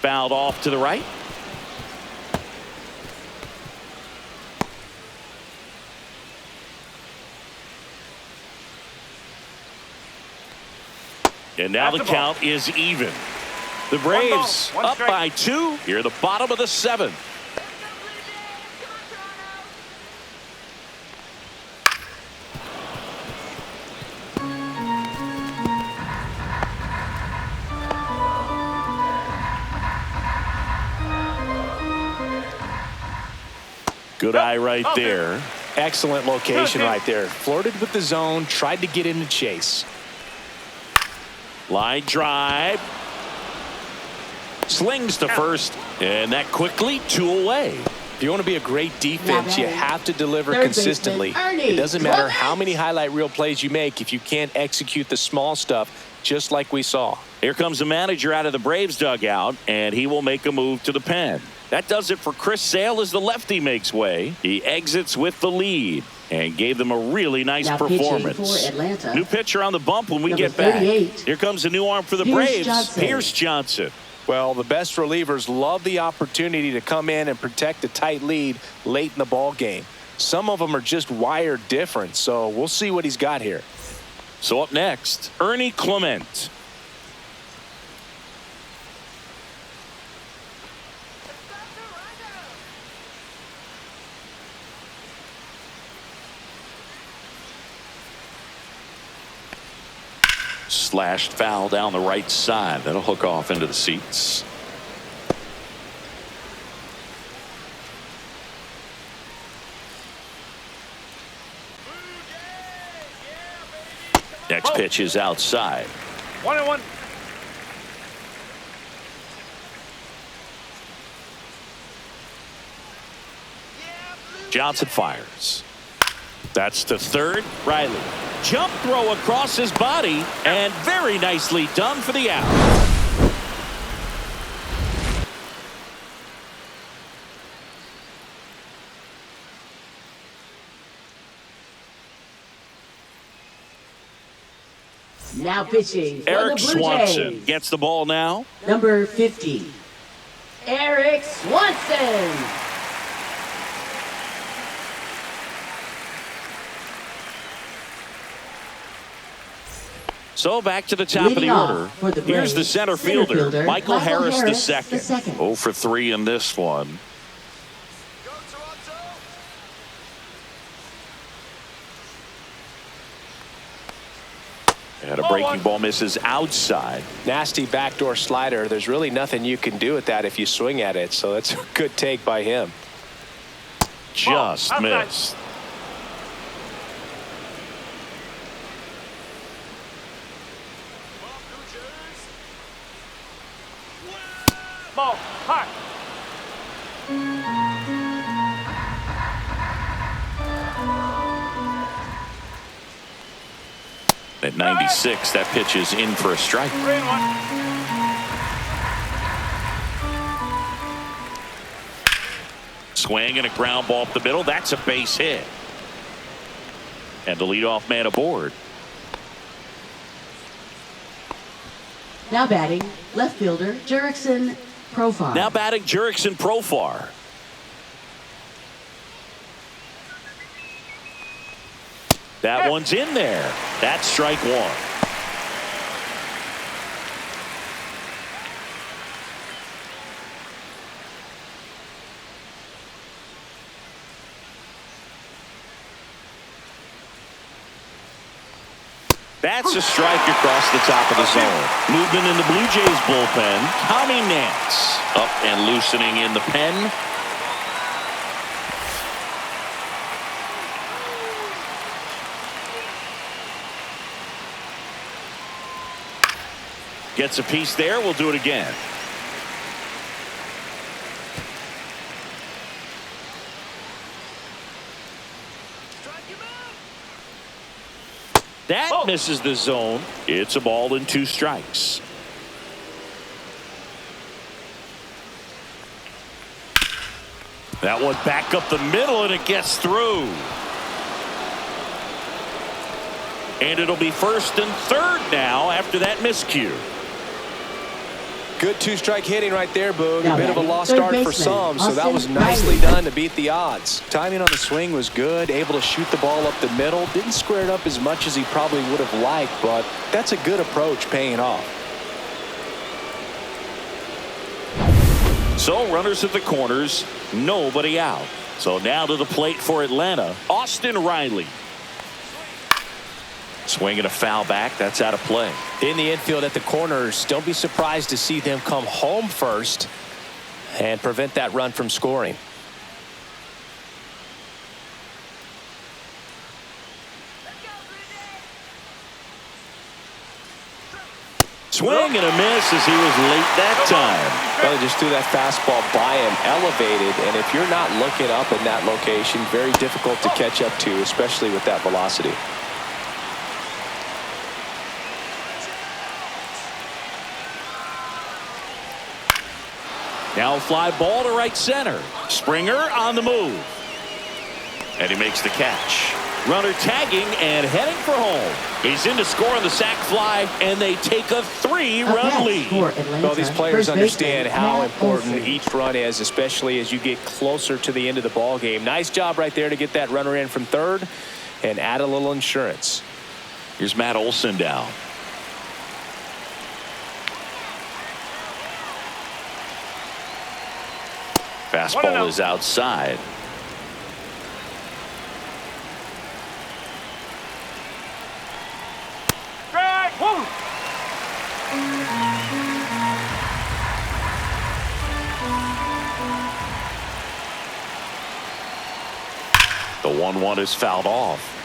Fouled off to the right. And now the count is even. The Braves up by 2 here at the bottom of the 7th. Good eye right there. Excellent location right there. Flirted with the zone, tried to get in the chase. Line drive. Slings to first. And that quickly 2 away. If you want to be a great defense, you have to deliver consistently. It doesn't matter how many highlight reel plays you make if you can't execute the small stuff, just like we saw. Here comes the manager out of the Braves dugout, and he will make a move to the pen. That does it for Chris Sale as the lefty makes way. He exits with the lead and gave them a really nice performance. New pitcher on the bump when we get back. Here comes a new arm for the Braves, Pierce Johnson. Well, the best relievers love the opportunity to come in and protect a tight lead late in the ball game. Some of them are just wired different, so we'll see what he's got here. So up next, Ernie Clement. Slashed foul down the right side. That'll hook off into the seats. Next pitch is outside. 1-1. Johnson fires. That's to third. Riley. Jump throw across his body, and very nicely done for the out. Now pitching for Eric the Blue Swanson Jays. gets the ball now. Number 50, Eric Swanson. So back to the top Leading of the off order. for the Here's the Braves, center center fielder, fielder, Michael Harris the II. second. 0 for 3 in this one. Go Toronto! And a breaking ball misses outside. Nasty backdoor slider. There's really nothing you can do with that if you swing at it. So that's a good take by him. Just outside. missed. Ball, hot. At 96, that pitch is in for a strike. 3-1. Swing and a ground ball up the middle. That's a base hit. And the leadoff man aboard. Now batting, left fielder, Jurickson Profar. Now batting Jurickson Profar. That one's in there. That's strike one. That's a strike across the top of the zone. Movement in the Blue Jays bullpen. Tommy Nance up and loosening in the pen. Gets a piece there. We'll do it again. That misses the zone. It's a ball and 2 strikes. That one back up the middle, and it gets through. And it'll be first and third now after that miscue. Good 2-strike hitting right there, Boog. Now A bit of a batting, lost third start for baseman, some, so that Austin was nicely Riley. done to beat the odds. Timing on the swing was good, able to shoot the ball up the middle. Didn't square it up as much as he probably would have liked, but that's a good approach paying off. So runners at the corners, nobody out. So now to the plate for Atlanta, Austin Riley. Swinging a foul back. That's out of play. In the infield at the corners, don't be surprised to see them come home first and prevent that run from scoring. Swing and a miss as he was late that time. Well, they just threw that fastball by him, elevated, and if you're not looking up in that location, very difficult to catch up to, especially with that velocity. Now a fly ball to right center. Springer on the move. And he makes the catch. Runner tagging and heading for home. He's in to score on the sac fly, and they take a 3-run lead. Well, these players understand how important each run is, especially as you get closer to the end of the ball game. Nice job right there to get that runner in from third and add a little insurance. Here's Matt Olson down. Fastball is outside. Strike. Woo. The 1-1 is fouled off.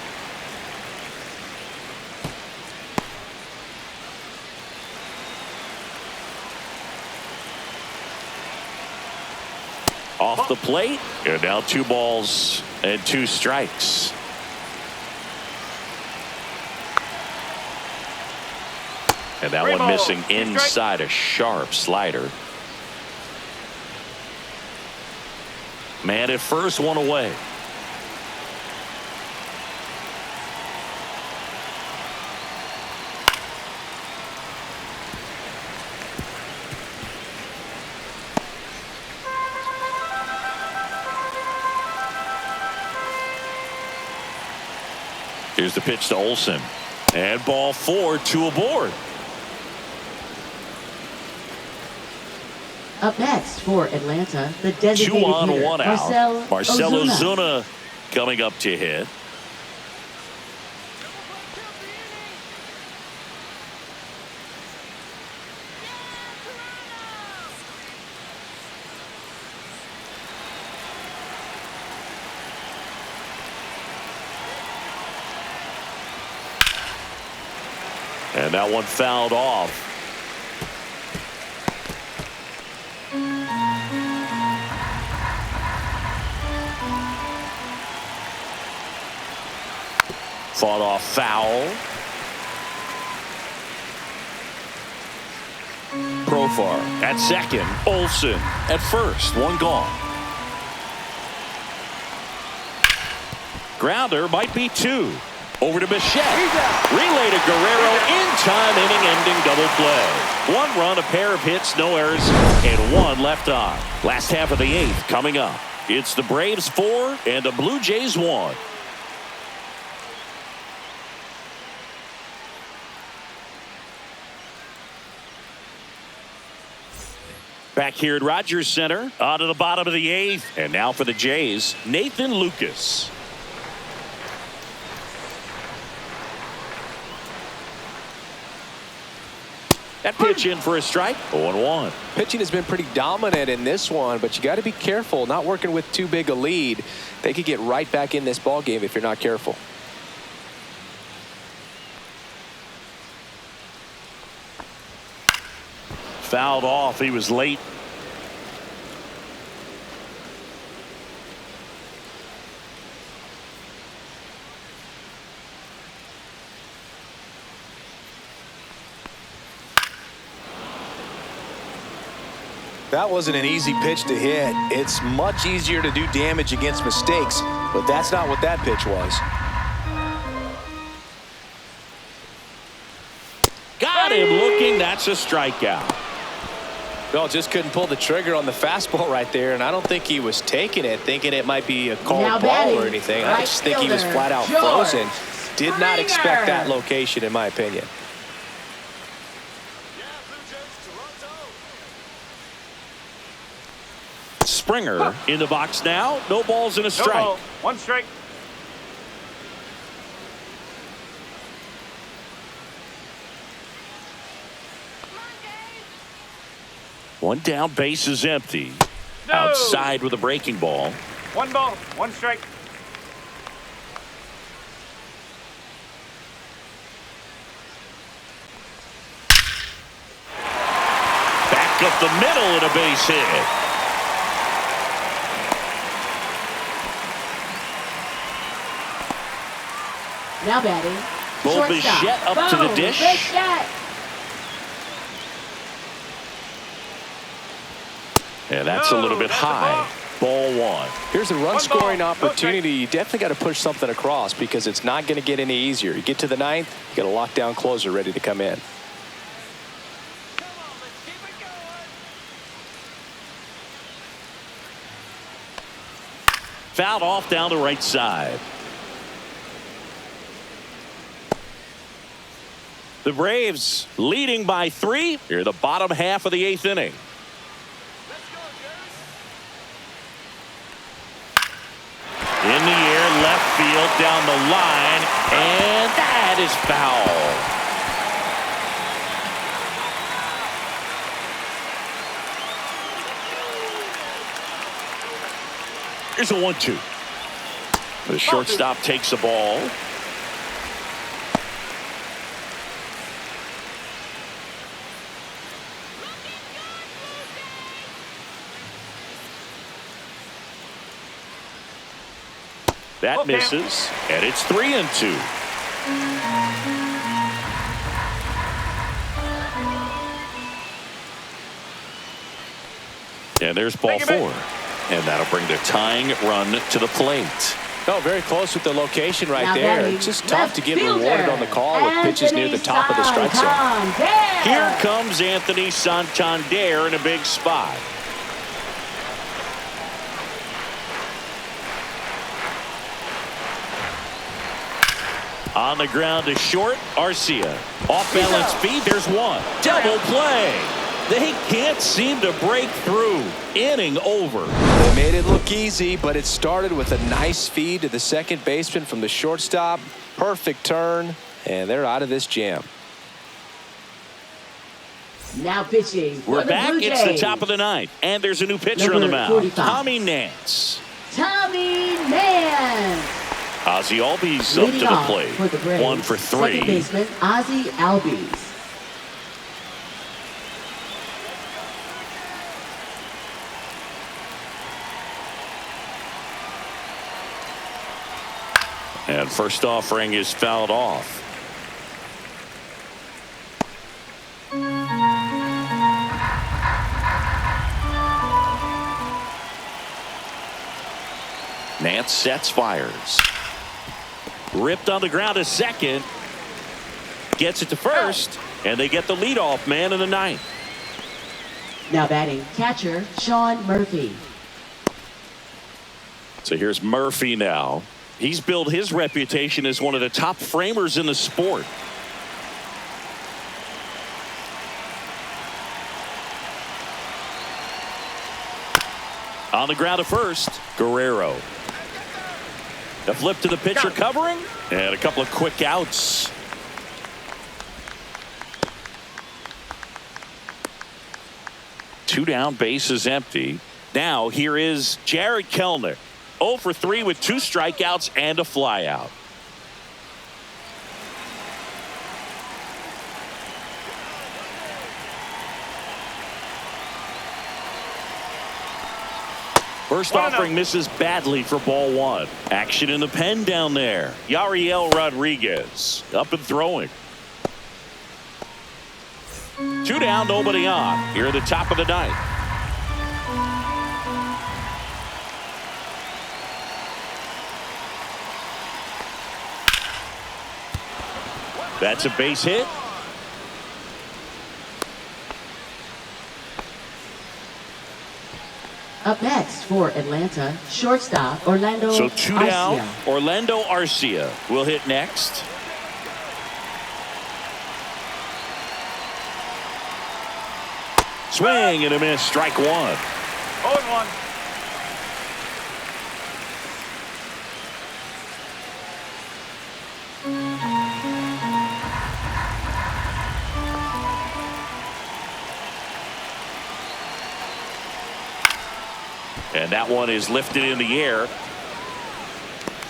Off the plate, and now 2 balls and 2 strikes. And that one missing inside a sharp slider. Man at first, one away. Here's the pitch to Olsen. And ball 4, 2 aboard. Up next for Atlanta, the designated 2 on, hitter, 1 out. Marcell Ozuna coming up to hit. And that one fouled off. Fought off foul. Profar at second. Olsen at first. 1 gone. Grounder might be 2. Over to Bichette. Relay to Guerrero. In-time inning-ending double play. 1 run, a pair of hits, no errors, and 1 left on. Last half of the 8th coming up. It's the Braves 4 and the Blue Jays 1. Back here at Rogers Center, on to the bottom of the 8th. And now for the Jays, Nathan Lucas. That pitch in for a strike. 0-1. Pitching has been pretty dominant in this one, but you got to be careful. Not working with too big a lead. They could get right back in this ball game if you're not careful. Fouled off. He was late. That wasn't an easy pitch to hit. It's much easier to do damage against mistakes, but that's not what that pitch was. Got him looking. That's a strikeout. Well, just couldn't pull the trigger on the fastball right there, and I don't think he was taking it, thinking it might be a called ball or anything. I just think he was flat out frozen. Did not expect that location, in my opinion. Springer in the box now. No balls and a strike. No, 1 strike. One down, base is empty. No. Outside with a breaking ball. 1 ball, 1 strike. Back up the middle and a base hit. Now batting, Bo Bichette up to the dish. Bichette. And that's a little bit high. Ball 1. Here's a run-scoring opportunity. You definitely got to push something across because it's not going to get any easier. You get to the 9th, you got a lockdown closer ready to come in. Fouled off down the right side. The Braves leading by 3 here, the bottom half of the 8th inning. In the air, left field, down the line, and that is foul. Here's a 1-2. The shortstop takes the ball. That misses, and it's 3-2. And there's ball 4. And that'll bring the tying run to the plate. Oh, very close with the location right Now there. batting, It's just tough to get left rewarded on the call with pitches near the top of the strike zone. Santander. Here comes Anthony Santander in a big spot. On the ground to short, Arcia. Off balance feed, there's one. Double play. They can't seem to break through. Inning over. They made it look easy, but it started with a nice feed to the second baseman from the shortstop. Perfect turn, and they're out of this jam. Now pitching. for We're the back. Blue It's the Jays, top of the ninth. And there's a new pitcher on the Number mound. 45. Tommy Nance. Tommy Nance. Ozzie Albies up to Leading the off plate. for the Braves, 1 for 3. Second baseman Ozzie Albies. And first offering is fouled off. Nance sets, fires. Ripped on the ground to second. Gets it to first. And they get the leadoff man in the ninth. Now batting catcher Sean Murphy. So here's Murphy now. He's built his reputation as one of the top framers in the sport. On the ground to first, Guerrero. A flip to the pitcher covering, and a couple of quick outs. Two down, bases empty. Now here is Jared Kellner. 0 for 3 with 2 strikeouts and a flyout. First offering misses badly for ball 1. Action in the pen down there. Yariel Rodriguez up and throwing. 2 down, nobody on. Here at the top of the ninth. That's a base hit. Up next for Atlanta, shortstop Orlando So 2 down. Arcia. Orlando Arcia will hit next. Swing and a miss. Strike 1. 0-1. And that one is lifted in the air.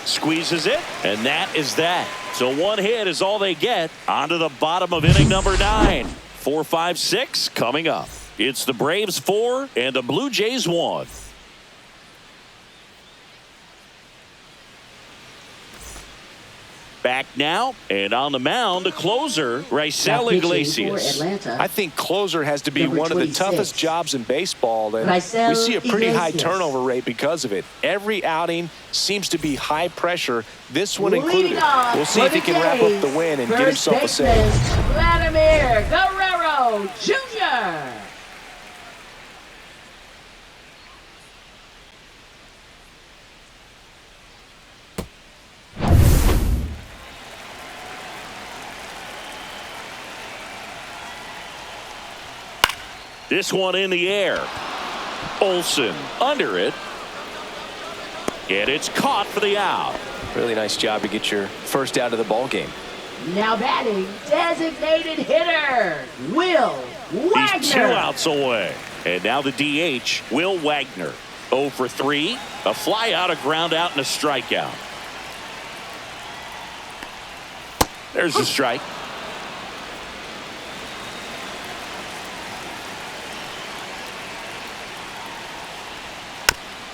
Squeezes it, and that is that. So 1 hit is all they get. On to the bottom of inning number 9. 4, 5, 6 coming up. It's the Braves 4 and the Blue Jays 1. Back now, and on the mound, the closer, Raisel Now pitching for Iglesias. Atlanta, I think closer has to be Number one of the 26. toughest jobs in baseball, and Raisel we see a pretty high Iglesias. turnover rate because of it. Every outing seems to be high pressure, this one Leading included. off We'll see for if he the can wrap Jays, up the win and get first himself a save. baseman Vladimir Guerrero Jr. This one in the air. Olsen under it. And it's caught for the out. Really nice job to get your first out of the ball game. Now batting, designated hitter, Will Wagner. He's 2 outs away. And now the DH, Will Wagner. 0 for 3. A fly out, a ground out, and a strikeout. There's a strike.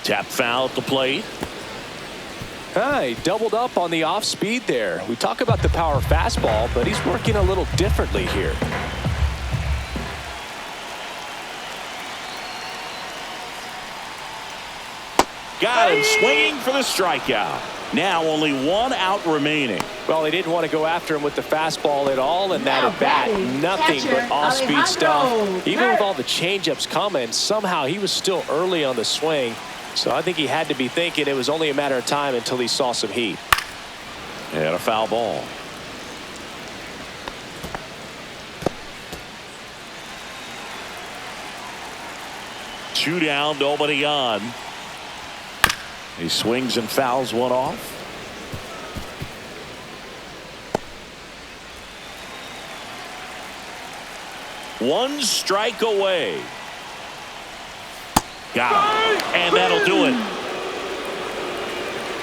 Tap foul at the plate. He doubled up on the off speed there. We talk about the power fastball, but he's working a little differently here. Got him swinging for the strikeout. Now only 1 out remaining. Well, they didn't want to go after him with the fastball at all, and that at bat, nothing but off-speed stuff. Even with all the changeups coming, somehow he was still early on the swing. So I think he had to be thinking it was only a matter of time until he saw some heat. And a foul ball. Two down, nobody on. He swings and fouls one off. One strike away. Got it. And that'll do it.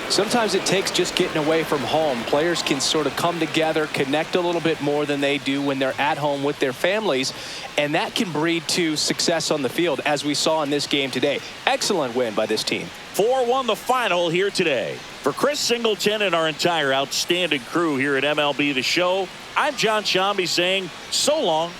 Sometimes it takes just getting away from home. Players can sort of come together, connect a little bit more than they do when they're at home with their families, and that can breed to success on the field, as we saw in this game today. Excellent win by this team. 4-1 the final here today. For Chris Singleton and our entire outstanding crew here at MLB The Show, I'm John Shambi saying so long.